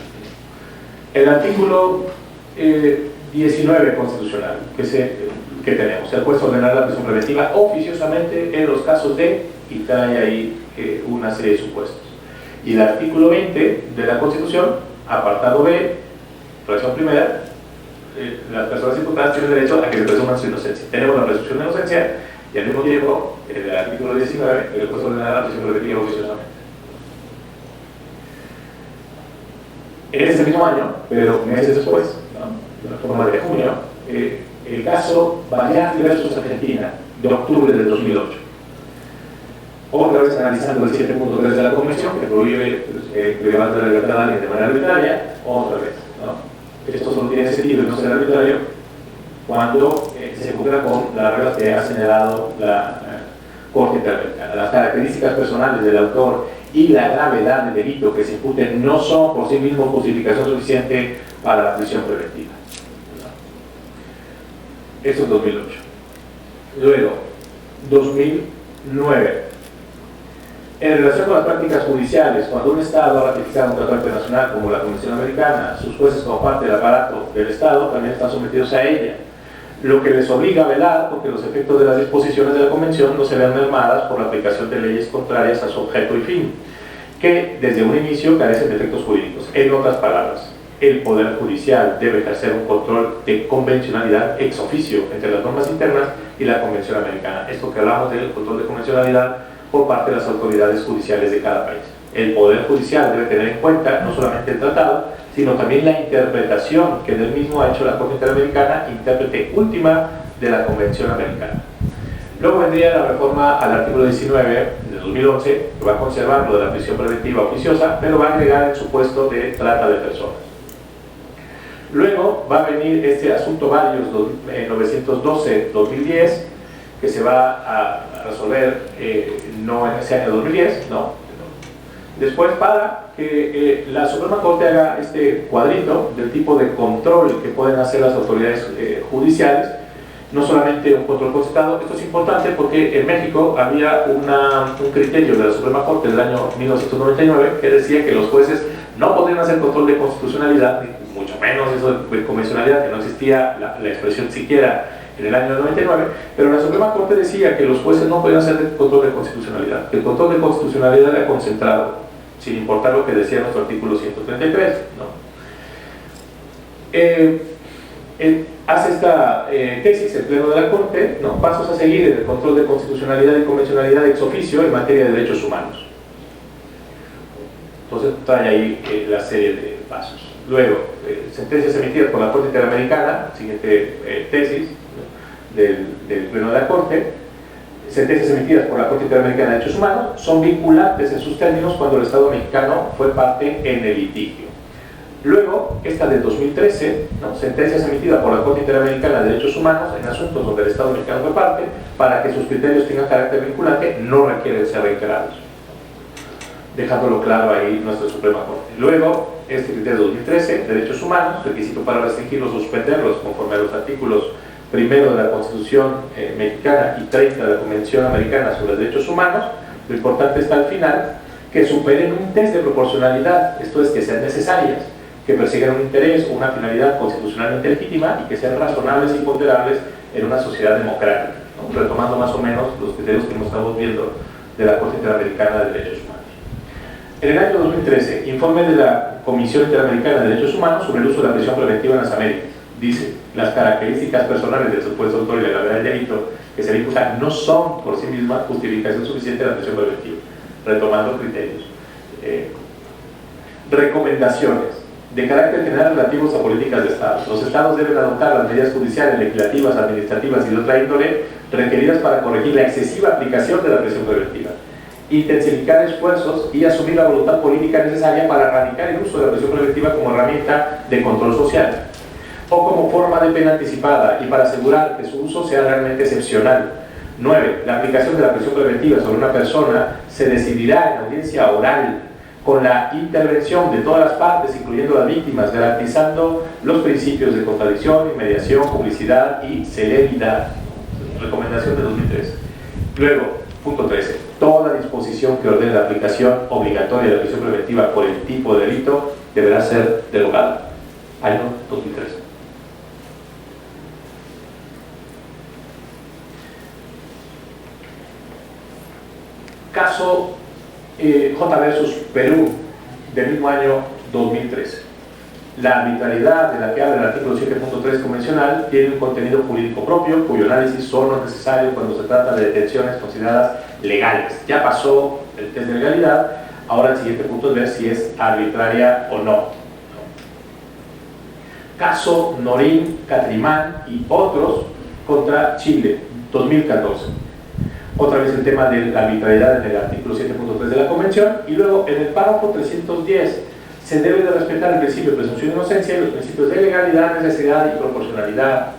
El artículo 19 constitucional que tenemos: el juez ordenará la prisión preventiva oficiosamente en los casos de, y trae ahí una serie de supuestos. Y el artículo 20 de la Constitución, apartado B, fracción primera, las personas imputadas tienen derecho a que se presuman su inocencia. Tenemos la presunción de inocencia y al mismo tiempo, en el artículo 19, el juez ordenará la prisión preventiva oficiosamente. En ese mismo año, pero meses después, ¿no?, la reforma de junio, el caso Balear versus Argentina, de octubre del 2008. Otra vez analizando el 7.3 de la Convención, que prohíbe privar de la libertad a alguien de manera arbitraria, otra vez, ¿no? Esto solo tiene sentido y no será arbitrario cuando se cumpla con las reglas que ha señalado la Corte Interamericana. Las características personales del autor y la gravedad del delito que se impute no son por sí mismos justificación suficiente para la prisión preventiva. Esto es 2008. Luego, 2009. En relación con las prácticas judiciales, cuando un Estado ha ratificado un tratado internacional como la Convención Americana, sus jueces como parte del aparato del Estado también están sometidos a ella, lo que les obliga a velar porque los efectos de las disposiciones de la Convención no se vean mermadas por la aplicación de leyes contrarias a su objeto y fin, que desde un inicio carecen de efectos jurídicos. En otras palabras, el Poder Judicial debe ejercer un control de convencionalidad ex oficio entre las normas internas y la Convención Americana. Esto que hablamos del control de convencionalidad por parte de las autoridades judiciales de cada país. El Poder Judicial debe tener en cuenta no solamente el tratado, sino también la interpretación que del mismo ha hecho la Corte Interamericana, intérprete última de la Convención Americana. Luego vendría la reforma al artículo 19 de 2011, que va a conservar lo de la prisión preventiva oficiosa, pero va a agregar el supuesto de trata de personas. Luego va a venir este asunto varios 912-2010, que se va a resolver no en ese año 2010, no. Después, para que la Suprema Corte haga este cuadrito del tipo de control que pueden hacer las autoridades judiciales, no solamente un control concentrado. Esto es importante porque en México había un criterio de la Suprema Corte del año 1999 que decía que los jueces no podrían hacer control de constitucionalidad, mucho menos eso de convencionalidad, que no existía la expresión siquiera en el año 99, pero la Suprema Corte decía que los jueces no podían hacer control de constitucionalidad, que el control de constitucionalidad era concentrado, sin importar lo que decía nuestro artículo 133, ¿no? Hace esta tesis el Pleno de la Corte, ¿no? Pasos a seguir en el control de constitucionalidad y convencionalidad ex oficio en materia de derechos humanos. Entonces trae ahí la serie de pasos. Luego, sentencias emitidas por la Corte Interamericana, siguiente tesis, ¿no? del Pleno de la Corte. Sentencias emitidas por la Corte Interamericana de Derechos Humanos son vinculantes en sus términos cuando el Estado mexicano fue parte en el litigio. Luego, esta del 2013, ¿no? Sentencias emitidas por la Corte Interamericana de Derechos Humanos en asuntos donde el Estado mexicano fue parte, para que sus criterios tengan carácter vinculante, no requieren ser reiterados. Dejándolo claro ahí nuestra Suprema Corte. Luego, este criterio 2013, derechos humanos, requisito para restringirlos o suspenderlos conforme a los artículos 1 de la Constitución mexicana y 30 de la Convención Americana sobre los Derechos Humanos. Lo importante está al final, que superen un test de proporcionalidad, esto es, que sean necesarias, que persigan un interés o una finalidad constitucionalmente legítima y que sean razonables y ponderables en una sociedad democrática, ¿no? Retomando más o menos los criterios que estamos viendo de la Corte Interamericana de Derechos Humanos. En el año 2013, informe de la Comisión Interamericana de Derechos Humanos sobre el uso de la prisión preventiva en las Américas. Dice, las características personales del supuesto autor y la gravedad del delito que se le imputa no son por sí mismas justificación suficiente de la prisión preventiva. Retomando criterios. Recomendaciones de carácter general relativos a políticas de Estado. Los Estados deben adoptar las medidas judiciales, legislativas, administrativas y de otra índole requeridas para corregir la excesiva aplicación de la prisión preventiva. Intensificar esfuerzos y asumir la voluntad política necesaria para erradicar el uso de la prisión preventiva como herramienta de control social o como forma de pena anticipada y para asegurar que su uso sea realmente excepcional. 9. La aplicación de la prisión preventiva sobre una persona se decidirá en audiencia oral con la intervención de todas las partes, incluyendo las víctimas, garantizando los principios de contradicción, inmediación, publicidad y celeridad. Recomendación de 2013. Luego, punto 13. Toda disposición que ordene la aplicación obligatoria de la prisión preventiva por el tipo de delito deberá ser derogada. Año 2013. Caso J versus Perú del mismo año 2013. La arbitrariedad de la que habla el artículo 7.3 convencional tiene un contenido jurídico propio, cuyo análisis solo es necesario cuando se trata de detenciones consideradas legales. Ya pasó el test de legalidad, ahora el siguiente punto es ver si es arbitraria o no. Caso Norín, Catrimán y otros contra Chile, 2014. Otra vez el tema de la arbitrariedad en el artículo 7.3 de la Convención. Y luego en el párrafo 310 se debe de respetar el principio de presunción de inocencia y los principios de legalidad, necesidad y proporcionalidad.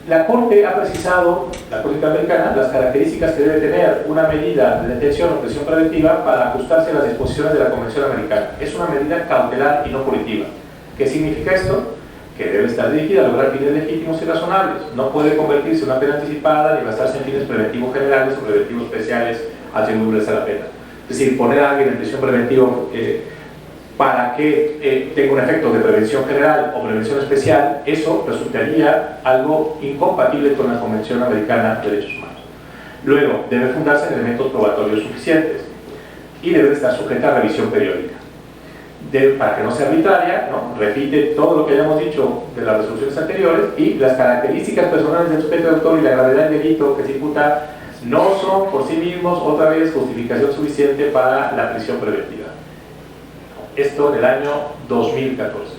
La Corte ha precisado, la Corte Interamericana, las características que debe tener una medida de detención o prisión preventiva para ajustarse a las disposiciones de la Convención Americana. Es una medida cautelar y no punitiva. ¿Qué significa esto? Que debe estar dirigida a lograr fines legítimos y razonables. No puede convertirse en una pena anticipada ni basarse en fines preventivos generales o preventivos especiales atribuibles a la pena. Es decir, poner a alguien en prisión preventiva para que tenga un efecto de prevención general o prevención especial, eso resultaría algo incompatible con la Convención Americana de Derechos Humanos. Luego, debe fundarse en elementos probatorios suficientes y debe estar sujeta a revisión periódica. Para que no sea arbitraria, ¿no? Repite todo lo que hayamos dicho de las resoluciones anteriores, y las características personales del sujeto de autor y la gravedad del delito que se imputa no son por sí mismos, otra vez, justificación suficiente para la prisión preventiva. Esto en el año 2014.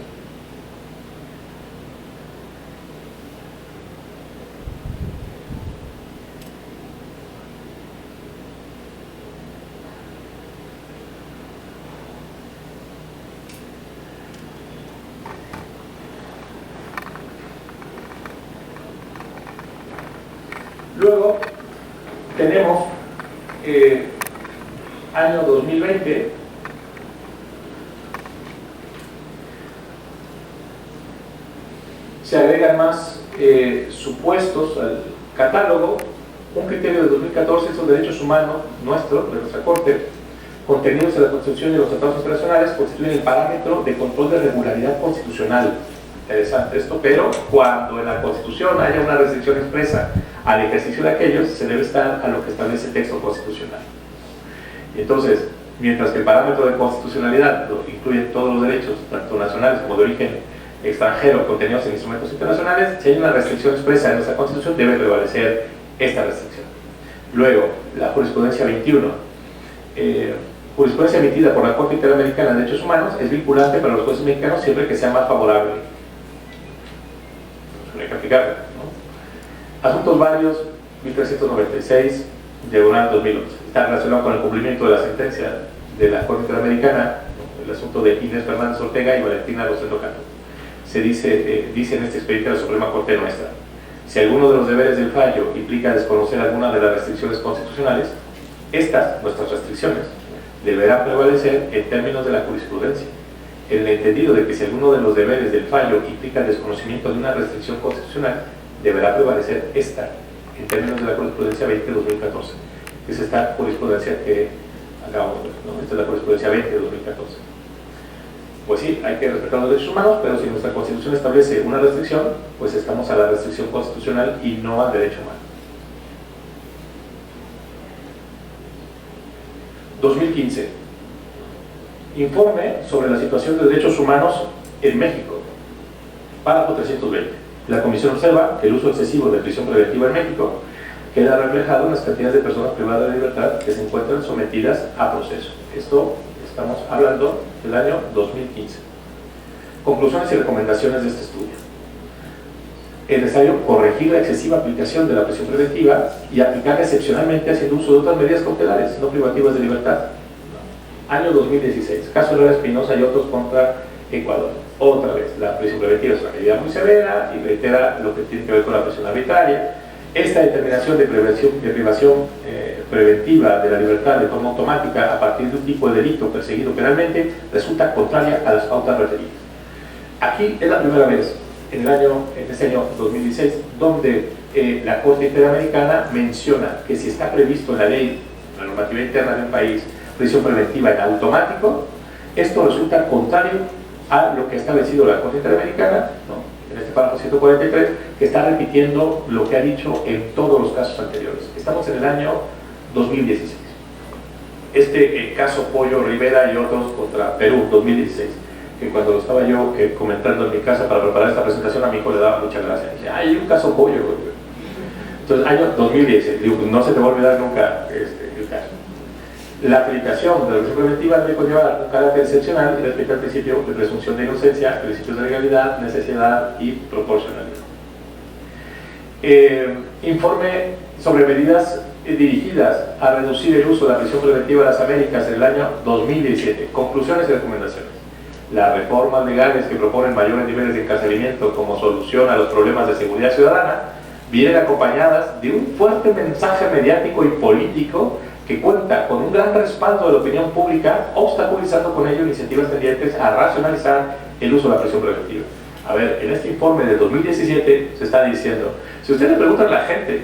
Luego tenemos año 2020, se agregan más supuestos al catálogo. Un criterio de 2014 son derechos humanos nuestros, de nuestra Corte, contenidos en la Constitución y los tratados internacionales, constituyen el parámetro de control de regularidad constitucional. Interesante esto, pero cuando en la Constitución haya una restricción expresa al ejercicio de aquellos, se debe estar a lo que establece el texto constitucional. Entonces, mientras que el parámetro de constitucionalidad incluye todos los derechos, tanto nacionales como de origen extranjero, contenidos en instrumentos internacionales, si hay una restricción expresa en nuestra Constitución, debe prevalecer esta restricción. Luego, la jurisprudencia 21. Jurisprudencia emitida por la Corte Interamericana de Derechos Humanos es vinculante para los jueces mexicanos siempre que sea más favorable. Hay que aplicarla, ¿no? Asuntos varios, 1396, diagonal 2011. Está relacionado con el cumplimiento de la sentencia de la Corte Interamericana, ¿no? El asunto de Inés Fernández Ortega y Valentina Rosendo Cano. Se dice en este expediente de la Suprema Corte nuestra: si alguno de los deberes del fallo implica desconocer alguna de las restricciones constitucionales, estas, nuestras restricciones, deberán prevalecer en términos de la jurisprudencia, en el entendido de que si alguno de los deberes del fallo implica el desconocimiento de una restricción constitucional, deberá prevalecer esta, en términos de la jurisprudencia 20-2014. Es esta jurisprudencia que acabamos de ver, ¿no? Esta es la jurisprudencia 20 de 2014. Pues sí, hay que respetar los derechos humanos, pero si nuestra Constitución establece una restricción, pues estamos a la restricción constitucional y no al derecho humano. 2015. Informe sobre la situación de derechos humanos en México. Párrafo 320. La Comisión observa que el uso excesivo de prisión preventiva en México queda reflejado en las cantidades de personas privadas de libertad que se encuentran sometidas a proceso. Esto estamos hablando del año 2015. Conclusiones y recomendaciones de este estudio. Es necesario corregir la excesiva aplicación de la prisión preventiva y aplicarla excepcionalmente haciendo uso de otras medidas cautelares, no privativas de libertad. Año 2016, caso Herrera Espinosa y otros contra Ecuador. Otra vez, la prisión preventiva es una medida muy severa y reitera lo que tiene que ver con la prisión arbitraria. Esta determinación de privación preventiva de la libertad de forma automática a partir de un tipo de delito perseguido penalmente resulta contraria a las pautas referidas. Aquí es la primera vez en este año 2016 donde la Corte Interamericana menciona que si está previsto en la ley, en la normativa interna de un país, prisión preventiva en automático, esto resulta contrario a lo que ha establecido la Corte Interamericana, ¿no? En este párrafo 143, que está repitiendo lo que ha dicho en todos los casos anteriores. Estamos en el año 2016. Este caso Pollo Rivera y otros contra Perú, 2016, que cuando lo estaba yo comentando en mi casa para preparar esta presentación, a mi hijo le daba mucha gracia. Dice, hay un caso Pollo. Entonces, año 2016, digo, no se te va a olvidar nunca el caso. La aplicación de la prisión preventiva debe conllevar un carácter excepcional y respecto al principio de presunción de inocencia, principios de legalidad, necesidad y proporcionalidad. Informe sobre medidas dirigidas a reducir el uso de la prisión preventiva de las Américas en el año 2017. Conclusiones y recomendaciones. Las reformas legales que proponen mayores niveles de encarcelamiento como solución a los problemas de seguridad ciudadana vienen acompañadas de un fuerte mensaje mediático y político que cuenta con un gran respaldo de la opinión pública, obstaculizando con ello iniciativas tendientes a racionalizar el uso de la prisión preventiva. A ver, en este informe del 2017 se está diciendo, si usted le pregunta a la gente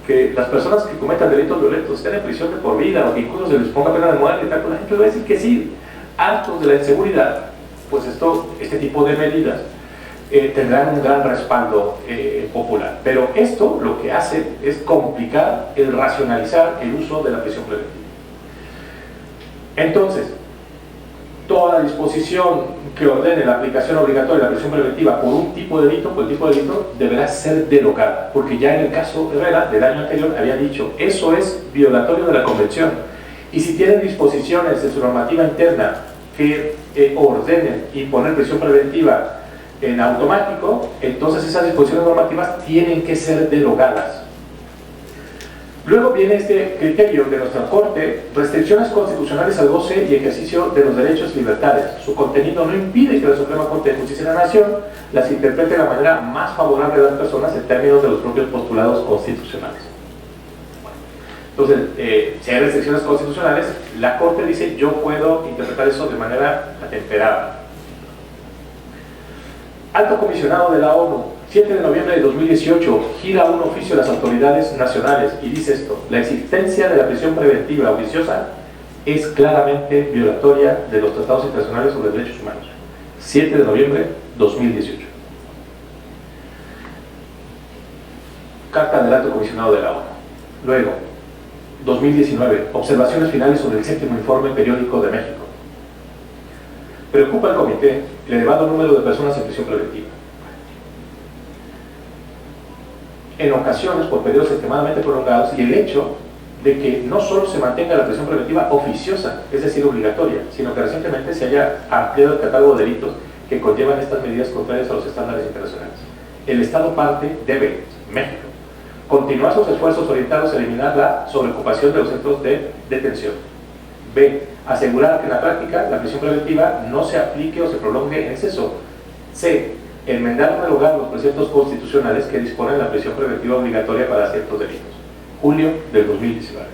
que las personas que cometan delitos violentos estén en prisión de por vida o que incluso se les ponga pena de muerte y tal, la gente le va a decir que sí. Hartos de la inseguridad, pues este tipo de medidas tendrán un gran respaldo popular. Pero esto lo que hace es complicar el racionalizar el uso de la prisión preventiva. Entonces, toda disposición que ordene la aplicación obligatoria de la prisión preventiva por un tipo de delito, por el tipo de delito, deberá ser derogada, porque ya en el caso Herrera del año anterior había dicho, eso es violatorio de la Convención. Y si tienen disposiciones de su normativa interna que ordenen imponer prisión preventiva en automático, entonces esas disposiciones normativas tienen que ser derogadas. Luego viene este criterio de nuestra Corte: restricciones constitucionales al goce y ejercicio de los derechos y libertades. Su contenido no impide que la Suprema Corte de Justicia de la Nación las interprete de la manera más favorable a las personas en términos de los propios postulados constitucionales. Entonces, si hay restricciones constitucionales, la Corte dice, yo puedo interpretar eso de manera atemperada. Alto Comisionado de la ONU, 7 de noviembre de 2018, gira un oficio a las autoridades nacionales y dice esto: la existencia de la prisión preventiva oficiosa es claramente violatoria de los tratados internacionales sobre derechos humanos. 7 de noviembre de 2018. Carta del Alto Comisionado de la ONU. Luego, 2019, observaciones finales sobre el 7º informe periódico de México. Preocupa al comité el elevado número de personas en prisión preventiva. En ocasiones, por periodos extremadamente prolongados, y el hecho de que no solo se mantenga la prisión preventiva oficiosa, es decir, obligatoria, sino que recientemente se haya ampliado el catálogo de delitos que conllevan estas medidas contrarias a los estándares internacionales. El Estado parte debe, México, continuar sus esfuerzos orientados a eliminar la sobreocupación de los centros de detención. B. Asegurar que en la práctica la prisión preventiva no se aplique o se prolongue en exceso. C. Enmendar o derogar los preceptos constitucionales que disponen la prisión preventiva obligatoria para ciertos delitos. Julio del 2019.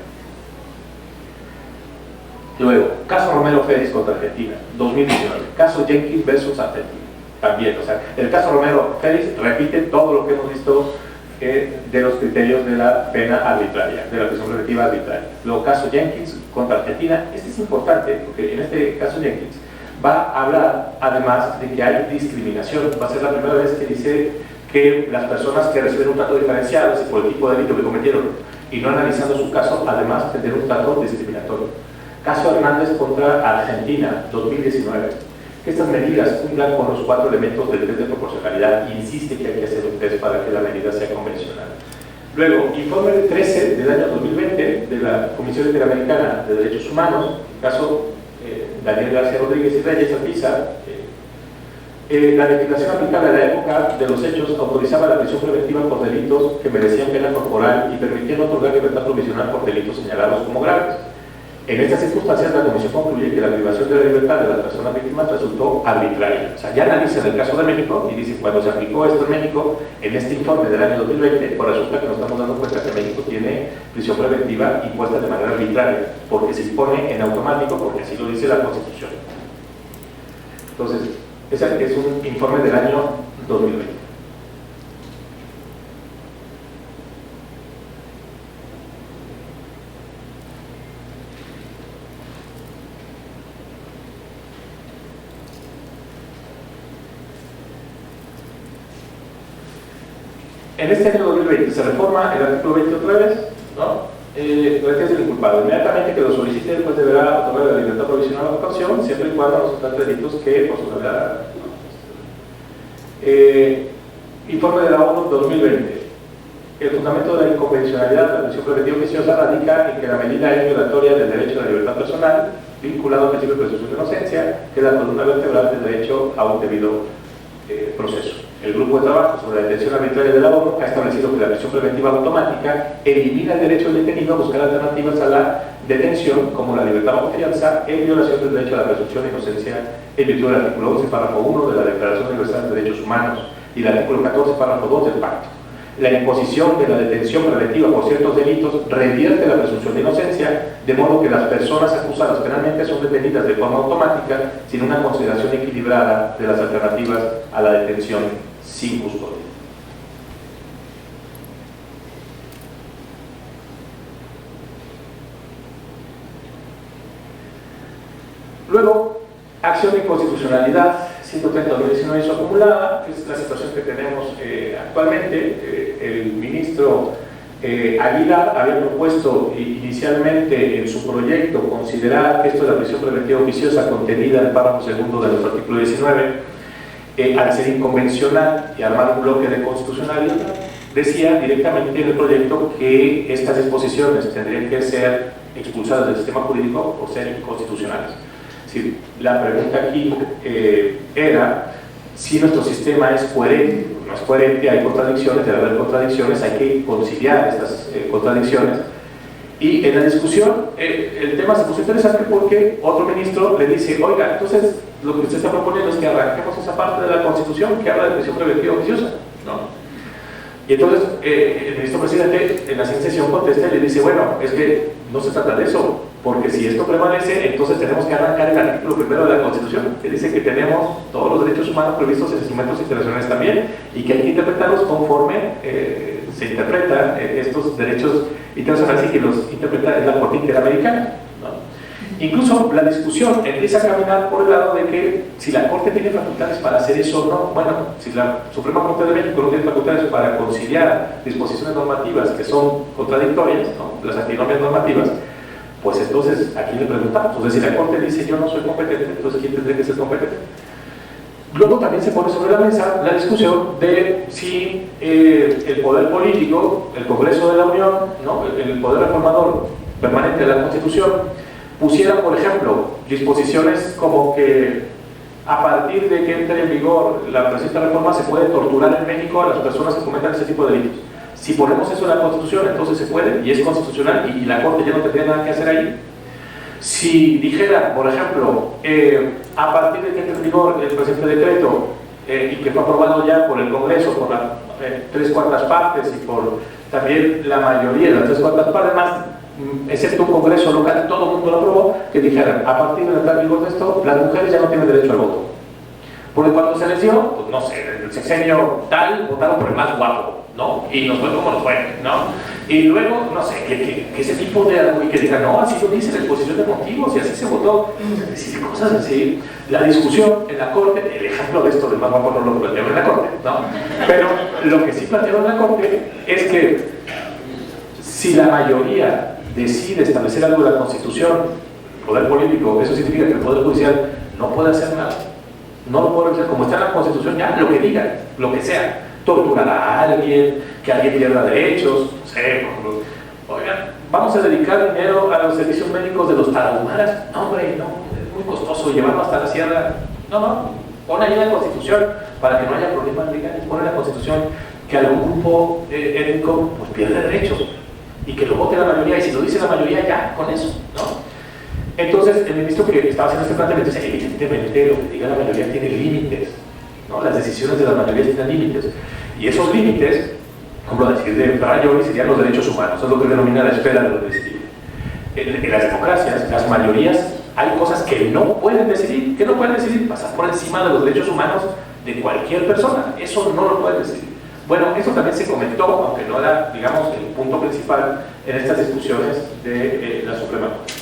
Luego, caso Romero Félix contra Argentina, 2019. Caso Jenkins versus Argentina. También, o sea, el caso Romero Félix repite todo lo que hemos visto de los criterios de la pena arbitraria, de la prisión preventiva arbitraria. Luego, caso Jenkins contra Argentina. Este es importante porque en este caso Jenkins va a hablar además de que hay discriminación. Va a ser la primera vez que dice que las personas que reciben un trato diferenciado es por el tipo de delito que cometieron y no analizando su caso, además de tener un trato discriminatorio. Caso Hernández contra Argentina, 2019. Que estas medidas cumplan con los 4 elementos del test de proporcionalidad y insiste que hay que hacer un test para que la medida sea convencional. Luego, informe 13 del año 2020 de la Comisión Interamericana de Derechos Humanos, caso Daniel García Rodríguez y Reyes Alpiza. La legislación aplicable a la época de los hechos autorizaba la prisión preventiva por delitos que merecían pena corporal y permitían otorgar libertad provisional por delitos señalados como graves. En estas circunstancias, la Comisión concluye que la privación de la libertad de las personas víctimas resultó arbitraria. O sea, ya analizan el caso de México y dicen, cuando se aplicó esto en México, en este informe del año 2020, pues resulta que nos estamos dando cuenta que México tiene prisión preventiva impuesta de manera arbitraria, porque se impone en automático, porque así lo dice la Constitución. Entonces, ese es un informe del año 2020. En este año 2020 se reforma el artículo 20 otra vez, ¿no? Pretende el inculpado. Inmediatamente que lo solicite, pues deberá otorgar la libertad provisional a la caución, siempre y cuando no se trate de delitos que por su gravedad. Informe de la ONU 2020. El fundamento de la inconvencionalidad de la prisión preventiva oficiosa radica en que la medida es violatoria del derecho a la libertad personal, vinculado al principio de presunción de inocencia, que es la columna vertebral del derecho a un debido proceso. El grupo de trabajo sobre la detención arbitraria de la ONU ha establecido que la prisión preventiva automática elimina el derecho del detenido a buscar alternativas a la detención, como la libertad bajo fianza, en violación del derecho a la presunción de inocencia en virtud del artículo 11, párrafo 1 de la Declaración Universal de Derechos Humanos y el artículo 14, párrafo 2 del Pacto. La imposición de la detención preventiva por ciertos delitos revierte la presunción de inocencia, de modo que las personas acusadas penalmente son detenidas de forma automática sin una consideración equilibrada de las alternativas a la detención sin custodia. Luego, acción de inconstitucionalidad 130/2019 y su acumulada, que es la situación que tenemos actualmente. El ministro Aguilar había propuesto inicialmente en su proyecto considerar que esto de la prisión preventiva oficiosa contenida en el párrafo segundo de nuestro artículo 19, al ser inconvencional y armar un bloque de constitucionalidad, decía directamente en el proyecto que estas disposiciones tendrían que ser expulsadas del sistema jurídico por ser inconstitucionales. Es decir, la pregunta aquí era si nuestro sistema es coherente. No es coherente, hay contradicciones, debe haber contradicciones, hay que conciliar estas contradicciones. Y en la discusión, el tema se puso interesante porque otro ministro le dice: oiga, entonces lo que usted está proponiendo es que arranquemos esa parte de la Constitución que habla de prisión preventiva oficiosa, ¿no? Y entonces el ministro presidente en la siguiente sesión contesta y le dice: bueno, es que no se trata de eso, porque si esto prevalece, entonces tenemos que arrancar el artículo primero de la Constitución, que dice que tenemos todos los derechos humanos previstos en instrumentos internacionales también, y que hay que interpretarlos conforme se interpretan estos derechos internacionales, y que los interpreta la Corte Interamericana, ¿no? Incluso la discusión empieza a caminar por el lado de que si la Corte tiene facultades para hacer eso o no. Bueno, si la Suprema Corte de México no tiene facultades para conciliar disposiciones normativas que son contradictorias, ¿no?, las antinomias normativas, pues entonces aquí le preguntamos. Entonces, si la Corte dice yo no soy competente, entonces ¿quién tendría que ser competente? Luego también se pone sobre la mesa la discusión de si el poder político, el Congreso de la Unión, ¿no?, el poder reformador permanente de la Constitución, pusiera, por ejemplo, disposiciones como que a partir de que entre en vigor la presente reforma se puede torturar en México a las personas que cometan ese tipo de delitos. Si ponemos eso en la Constitución, entonces se puede y es constitucional y la Corte ya no tendría nada que hacer ahí. Si dijera, por ejemplo, a partir de que entre en vigor el presente decreto y que fue aprobado ya por el Congreso por las 3/4 partes y por también la mayoría de las 3/4 partes más, excepto un Congreso local, todo el mundo lo aprobó, que dijeran: a partir de entrar en vigor de esto, las mujeres ya no tienen derecho al voto. Porque cuando se les dio, pues no sé, el sexenio tal, votaron por el más guapo, ¿no? Y nos fue como nos fue, ¿no? Y luego, no sé, que ese tipo de algo y que digan: no, así lo dice la exposición de motivos y así se votó, decir cosas así. La discusión en la Corte, el ejemplo de esto del más guapo no lo plantearon en la Corte, ¿no? Pero lo que sí plantearon en la Corte es que si la mayoría decide establecer algo de la Constitución, poder político, eso significa que el Poder Judicial no puede hacer nada. No lo puede hacer, como está en la Constitución, ya lo que digan, lo que sea, torturar a alguien, que alguien pierda derechos, no sé, por ejemplo, oigan, vamos a dedicar dinero a los servicios médicos de los tarahumaras. No, hombre, no, es muy costoso llevarlo hasta la sierra. No, pon ahí en la Constitución para que no haya problemas legales, pon en la Constitución que algún grupo étnico pues pierde derechos y que lo vote la mayoría, y si lo dice la mayoría, ya, con eso, ¿no? Entonces, el ministro que estaba haciendo este planteamiento dice: evidentemente lo que diga la mayoría tiene límites, ¿no? Las decisiones de las mayorías tienen límites, y esos límites, como lo decir de Rayoli, serían los derechos humanos, es lo que denomina la esfera de lo decidible. En las democracias, las mayorías, hay cosas que no pueden decidir, pasar por encima de los derechos humanos de cualquier persona, eso no lo pueden decidir. Bueno, eso también se comentó, aunque no era, digamos, el punto principal en estas discusiones de la Suprema Corte.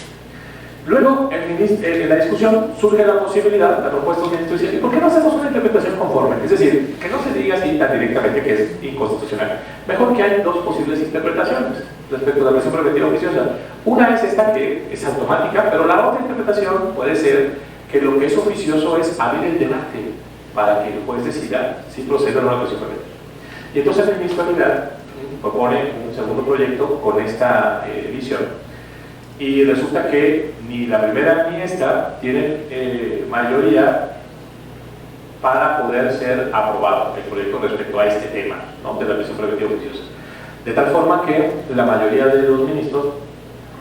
Luego, en la discusión surge la posibilidad, la propuesta del ministro dice: ¿y por qué no hacemos una interpretación conforme? Es decir, que no se diga así tan directamente que es inconstitucional. Mejor que hay dos posibles interpretaciones respecto a la prisión preventiva oficiosa. Una es esta, que es automática, pero la otra interpretación puede ser que lo que es oficioso es abrir el debate para que el juez decida si procede o no la prisión preventiva. Y entonces el ministro Aguilar propone un segundo proyecto con esta visión. Y resulta que ni la primera ni esta tienen mayoría para poder ser aprobado el proyecto respecto a este tema, ¿no?, de la prisión preventiva oficiosa. De tal forma que la mayoría de los ministros,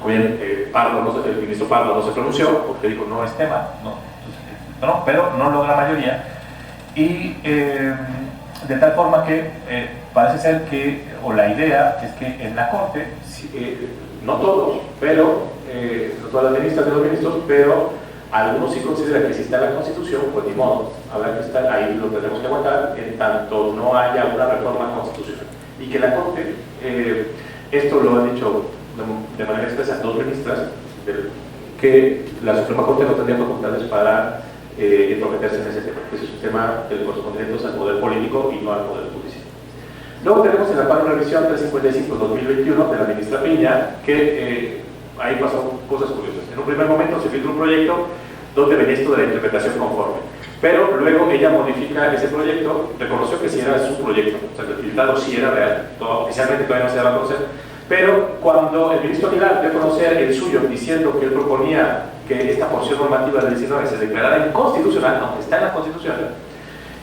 bien, el ministro Pardo no se pronunció porque dijo no es tema, pero no logra mayoría, y de tal forma que parece ser que, o la idea es que en la Corte, no todos, pero no todas las ministras de los ministros, pero algunos sí consideran que si está en la Constitución, pues ni modo, habrá que estar ahí, lo tenemos que aguantar en tanto no haya una reforma constitucional. Y que la Corte, esto lo han dicho de manera expresa dos ministras, que la Suprema Corte no tendría facultades para entrometerse en ese tema, que es un tema correspondiente al poder político y no al poder judicial. Luego tenemos el amparo revisión 355-2021 de la ministra Piña, que ahí pasaron cosas curiosas. En un primer momento se filtró un proyecto donde venía esto de la interpretación conforme, pero luego ella modifica ese proyecto, reconoció que sí era su proyecto, o sea que el filtrado sí era real, oficialmente todavía no se daba a conocer, pero cuando el ministro Aguilar dio a conocer el suyo diciendo que él proponía que esta porción normativa del 19 se declarara inconstitucional, aunque está en la Constitución,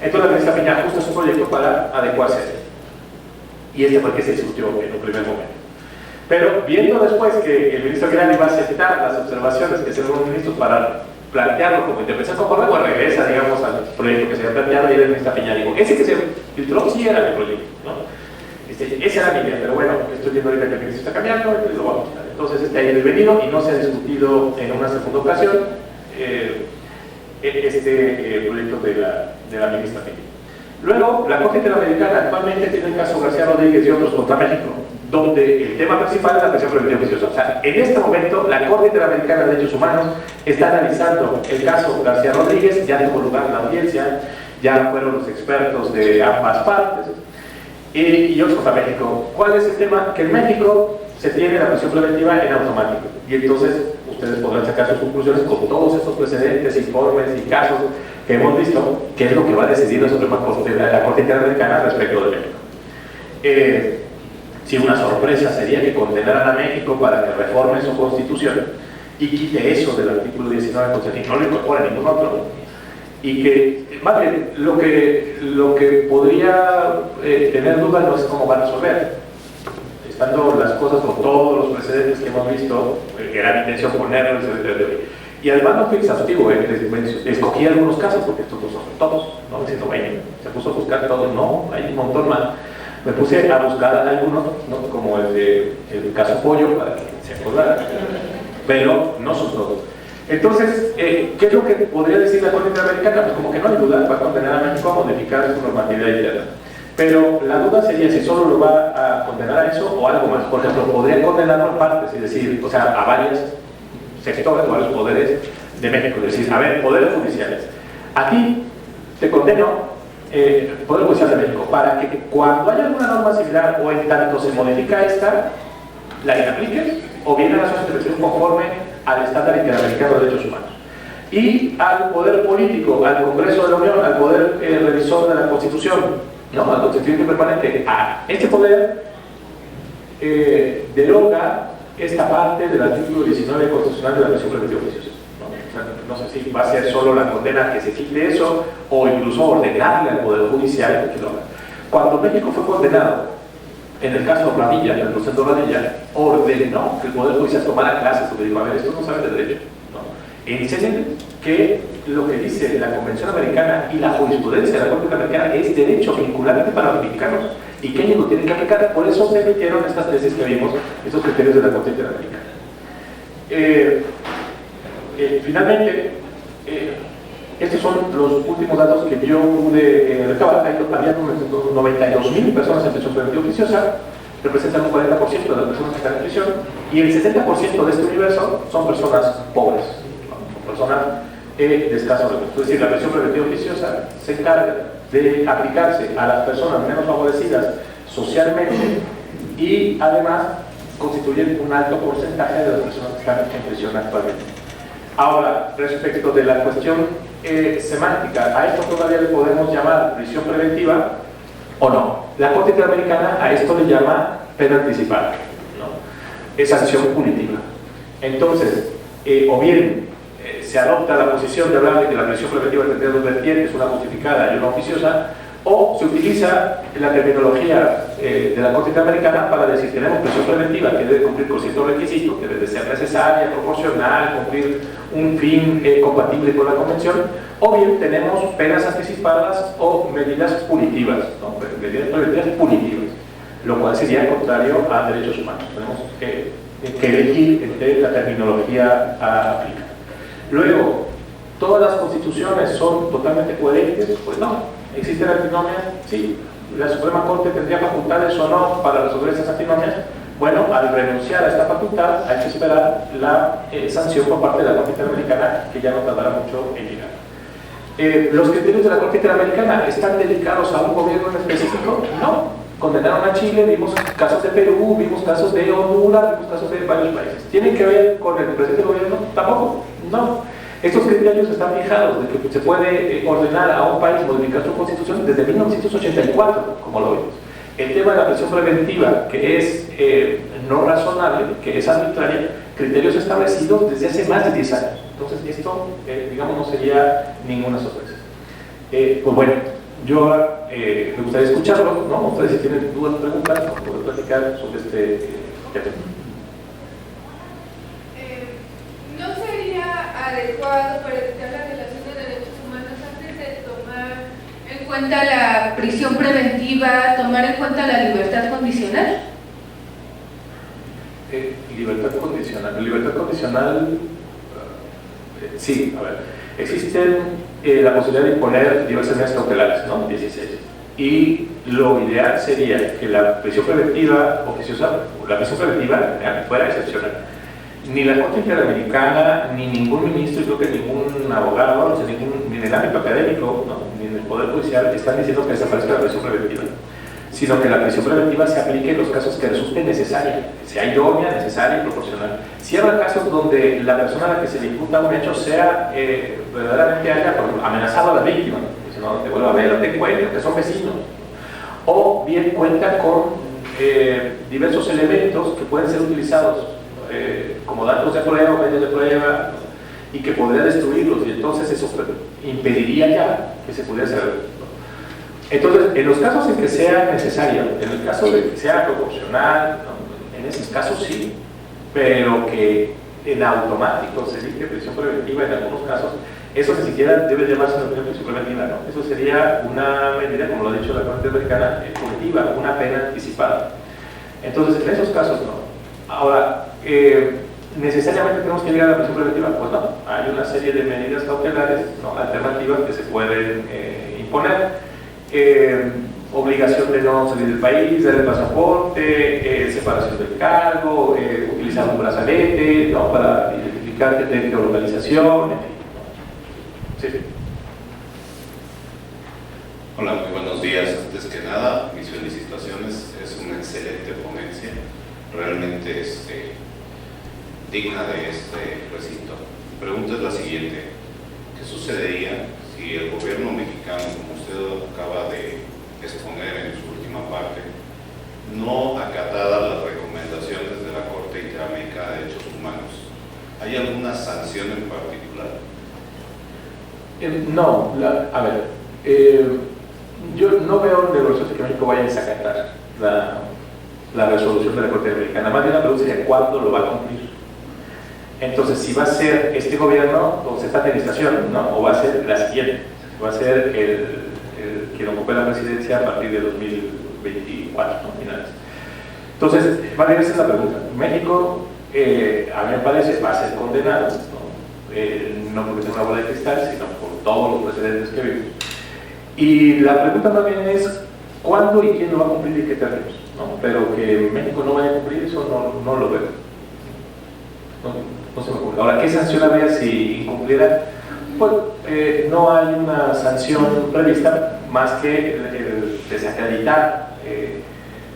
entonces la ministra Piña ajusta su proyecto para adecuarse a él. Y este fue el que se discutió en un primer momento. Pero viendo después que el ministro Aguilar iba a aceptar las observaciones que hicieron los ministros para plantearlo como interpretación conforme, pues regresa, digamos, al proyecto que se había planteado, y la ministra Piña dijo, ese que se filtró sí era mi proyecto, ¿no? Esa era mi idea, pero bueno, estoy viendo ahorita que el ministro está cambiando, entonces lo vamos a quitar. Entonces este ha ido y venido y no se ha discutido en una segunda ocasión este proyecto de la ministra Piña. Luego, la Corte Interamericana actualmente tiene el caso García Rodríguez y otros contra México, donde el tema principal es la prisión preventiva oficiosa. O sea, en este momento, la Corte Interamericana de Derechos Humanos está analizando el caso García Rodríguez, ya tuvo lugar la audiencia, ya fueron los expertos de ambas partes, y otros contra México. ¿Cuál es el tema? Que en México se tiene la prisión preventiva en automático, y entonces ustedes podrán sacar sus conclusiones con todos estos precedentes, informes y casos que hemos visto, que es lo que va a decidir la Suprema Corte, la Corte Interamericana respecto de México. Si una sorpresa sería que condenaran a México para que reforme su constitución y quite eso del artículo 19 de la Constitución y no lo incorpore ningún otro, y que, más bien, lo que podría tener dudas no es cómo va a resolver, estando las cosas con todos los precedentes que hemos visto, que era mi intención ponerlos, y además no fue exhaustivo, escogí algunos casos, porque estos no son todos, no me siento bien, se puso a buscar todos, no, hay un montón más. Me puse a buscar algunos, ¿no?, como el caso Pollo, para que se acordara, pero no son todos. Entonces, ¿qué es lo que podría decir la Corte Interamericana? Pues como que no hay duda, va a condenar a México a modificar su normatividad interna. Pero la duda sería si solo lo va a condenar a eso o algo más. Por ejemplo, podría condenarlo en partes, es decir, o sea, a varios sectores, varios poderes de México. Es decir, a ver, poderes judiciales. Aquí te condeno Poder Judicial de México, para que cuando haya alguna norma similar o en tanto se modifica esta, la inapliques o bien hagas una interpretación conforme al estándar interamericano de derechos humanos. Y al poder político, al Congreso de la Unión, al poder revisor de la Constitución, ¿no?, al constituyente permanente, a este poder deroga esta parte del artículo 19 constitucional de la prisión preventiva oficiosa. No sé si va a ser solo la condena que se quite eso, o incluso ordenarle al Poder Judicial que lo haga. Cuando México fue condenado, en el caso Radilla, en el proceso Radilla, ordenó que el Poder Judicial tomara clases, porque dijo, a ver, esto no sabe de derecho, ¿no? Enseñen que lo que dice la Convención Americana y la jurisprudencia de la Corte Americana es derecho vinculante para los mexicanos, y que ellos lo tienen que aplicar. Por eso se emitieron estas tesis que vimos, estos criterios de la Corte Interamericana. Finalmente, estos son los últimos datos que yo pude recabar. Había 92,000 personas en prisión preventiva oficiosa, representan un 40% de las personas que están en prisión, y el 60% de este universo son personas pobres, ¿no?, personas de escasos recursos. Es decir, la prisión preventiva oficiosa se encarga de aplicarse a las personas menos favorecidas socialmente, y además constituyen un alto porcentaje de las personas que están en prisión actualmente. Ahora, respecto de la cuestión semántica, ¿a esto todavía le podemos llamar prisión preventiva o no? La Corte Interamericana a esto le llama pena anticipada, ¿no? Es sanción punitiva. Entonces, o bien se adopta la posición de hablar de que la prisión preventiva tendría dos vertientes, una justificada y una oficiosa, o se utiliza la terminología de la Corte Interamericana para decir que tenemos prisión preventiva que debe cumplir con ciertos requisitos, que debe ser necesaria, proporcional, cumplir un fin compatible con la Convención, o bien tenemos penas anticipadas o medidas punitivas, ¿no? Medidas preventivas punitivas, lo cual sería contrario a derechos humanos. Tenemos que elegir entre la terminología a aplicar. Luego, ¿todas las constituciones son totalmente coherentes? Pues no. ¿Existe la antinomia? Sí. ¿La Suprema Corte tendría facultades o no para resolver esas antinomias? Bueno, al renunciar a esta facultad hay que esperar la sanción por parte de la Corte Interamericana, que ya no tardará mucho en llegar. ¿Los criterios de la Corte Interamericana están dedicados a un gobierno en específico? No. Condenaron a Chile, vimos casos de Perú, vimos casos de Honduras, vimos casos de varios países. ¿Tienen que ver con el presidente del gobierno? Tampoco. No. Estos criterios están fijados de que se puede ordenar a un país modificar su constitución desde 1984, como lo vimos. El tema de la prisión preventiva, que es no razonable, que es arbitraria, criterios establecidos desde hace más de 10 años. Entonces, esto, digamos, no sería ninguna sorpresa. Pues bueno, yo ahora me gustaría escucharlo, ¿no? Ustedes si tienen dudas o preguntas, podemos platicar sobre este tema. ¿No sería adecuado para evitar la violación de derechos humanos antes de tomar en cuenta la prisión preventiva, tomar en cuenta la libertad condicional? Libertad condicional. Libertad condicional, sí, a ver. Existe la posibilidad de imponer diversas medidas cautelares, ¿no? 16. Y lo ideal sería que la prisión preventiva oficiosa, la prisión preventiva fuera excepcional. Ni la Corte Interamericana, ni ningún ministro, y creo que ningún abogado, no sé, ni en el ámbito académico, ¿no? Ni en el Poder Judicial, están diciendo que desaparezca la prisión preventiva, sino que la prisión preventiva se aplique en los casos que resulten necesarios, que sea idónea, necesaria y proporcional. Si habrá casos donde la persona a la que se le imputa un hecho sea verdaderamente haya amenazado a la víctima, que si no te vuelvo a ver, te encuentro, que son vecinos, o bien cuenta con diversos elementos que pueden ser utilizados como datos de prueba, medios de prueba, y que podría destruirlos, y entonces eso impediría ya que se pudiera hacer. Entonces, en los casos en que sea necesario, en el caso de que sea proporcional, ¿no? En esos casos sí, pero que en automático se dicte prisión preventiva en algunos casos, eso ni siquiera debe llamarse una prisión preventiva, ¿no? Eso sería una medida, como lo ha dicho la Corte Americana, punitiva, una pena anticipada. Entonces, en esos casos no. Ahora, ¿necesariamente tenemos que llegar a la prisión preventiva? Pues no, hay una serie de medidas cautelares, ¿no? Alternativas que se pueden imponer. Obligación de no salir del país, dar el pasaporte, separación del cargo, utilizar un brazalete, ¿no? Para identificar que tiene geolocalización, en fin. Sí. Hola, muy buenos días. Antes que nada, mis felicitaciones, es una excelente ponencia, realmente digna de este recinto. Mi pregunta es la siguiente: ¿qué sucedería si el gobierno mexicano, como usted acaba de exponer en su última parte, no acatara las recomendaciones de la Corte Interamericana de Derechos Humanos? ¿Hay alguna sanción en particular? No, a ver, yo no veo en el horizonte que México vaya a desacatar la resolución de la Corte Interamericana. Más bien la pregunta sería ¿cuándo lo va a cumplir? Entonces, si va a ser este gobierno o esta administración, ¿no? O va a ser la siguiente, va a ser quien ocupe la presidencia a partir de 2024, ¿no? Finales. Entonces, esa es la pregunta. México, a mí me parece, va a ser condenado, no porque tenga una bola de cristal, sino por todos los precedentes que vimos. Y la pregunta también es ¿cuándo y quién lo va a cumplir y qué términos? ¿No? Pero que México no vaya a cumplir eso no lo veo. No se me ocurre. Ahora, ¿qué sanción habría si incumpliera? Pues no hay una sanción prevista más que el desacreditar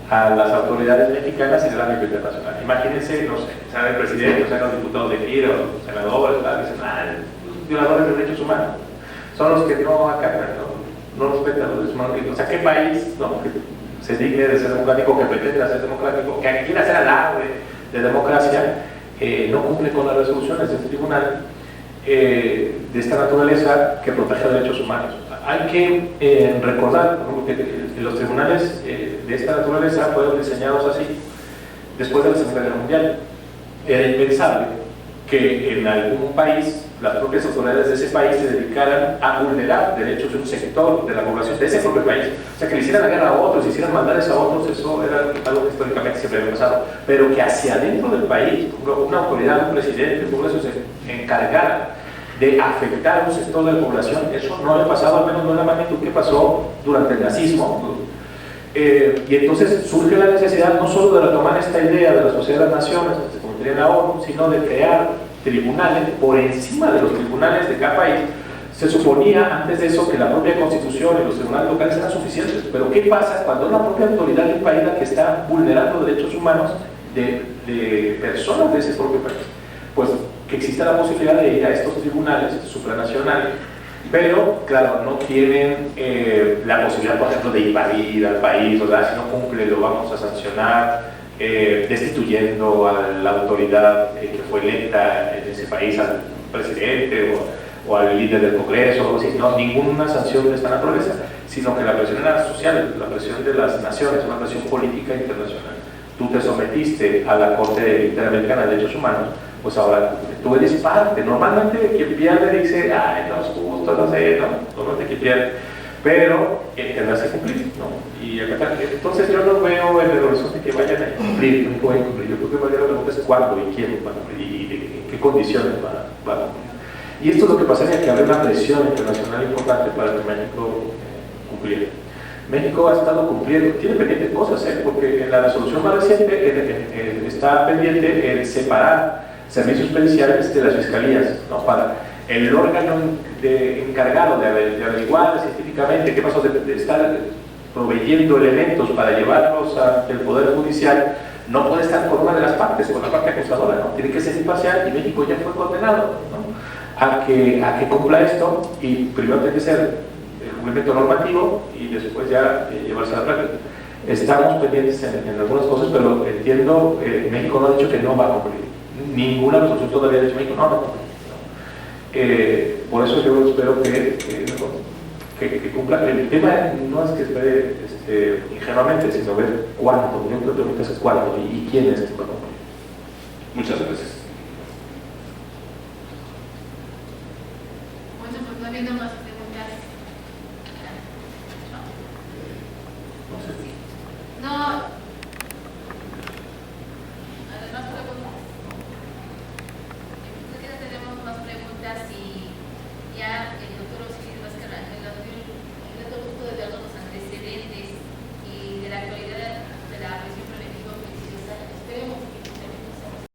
a las autoridades mexicanas en el ámbito internacional. Imagínense, no sé, sean el presidente, o sean los diputados de aquí, o los senadores, dicen, los violadores de derechos humanos son los que no acatan, no respetan los derechos humanos. O sea, ¿qué país, no, que se digne de ser democrático, que pretende ser democrático, que quiera ser alarde de democracia, no cumple con las resoluciones de este tribunal? de esta naturaleza que protege derechos humanos. Hay que recordar, ¿no?, que los tribunales de esta naturaleza fueron diseñados así después de la Segunda Guerra Mundial. Era impensable que en algún país las propias autoridades de ese país se dedicaran a vulnerar derechos de un sector de la población de ese propio país. O sea, que le hicieran la guerra a otros, hicieran maldades a otros, eso era algo que históricamente siempre había pasado. Pero que hacia adentro del país, una autoridad, un presidente, un congreso se encargara de afectar a un sector de la población, eso no había pasado, al menos no en la magnitud que pasó durante el nazismo. Y entonces surge la necesidad no solo de retomar esta idea de la Sociedad de las Naciones, que se convertiría en la ONU, sino de crear tribunales por encima de los tribunales de cada país. Se suponía antes de eso que la propia Constitución y los tribunales locales eran suficientes, pero ¿qué pasa cuando es la propia autoridad de un país la que está vulnerando derechos humanos de personas de ese propio país? Pues que exista la posibilidad de ir a estos tribunales supranacionales, pero claro, no tienen la posibilidad, por ejemplo, de invadir al país, ¿verdad? Si no cumple lo vamos a sancionar, destituyendo a la autoridad que fue electa en ese país, al presidente o al líder del Congreso, o algo así. No, ninguna sanción de esta naturaleza, sino que la presión era social, la presión de las naciones, una presión política internacional. Tú te sometiste a la Corte Interamericana de Derechos Humanos, pues ahora tú eres parte. Normalmente quien pierde dice, ay, no es justo, no sé, no, normalmente quien pierde, pero tendrás que cumplir, ¿no? Y entonces yo no veo en el horizonte que vayan a cumplir, no pueden cumplir. Yo creo que la pregunta es cuándo y quién va a cumplir y en qué condiciones va a cumplir. Y esto es lo que pasaría, que habría una presión internacional importante para que México cumpliera. México ha estado cumpliendo, tiene pendientes cosas, porque en la resolución más reciente está pendiente el separar servicios periciales de las fiscalías, ¿no? Para el órgano encargado de averiguar científicamente qué pasó, de estar proveyendo elementos para llevarlos al Poder Judicial, no puede estar con una de las partes, con la parte acusadora, ¿no? Tiene que ser imparcial, y México ya fue condenado, ¿no?, a que cumpla esto, y primero tiene que ser el cumplimiento normativo y después ya llevarse a la práctica. Estamos pendientes en algunas cosas, pero entiendo, México no ha dicho que no va a cumplir. Ninguna resolución todavía ha dicho México no va a cumplir. Por eso yo espero que cumpla. El tema no es que espere ingenuamente, sino ver cuándo. Yo creo que pregunta es cuándo y quién es que va a cumplir. Muchas gracias. Bueno, pues no habiendo más preguntas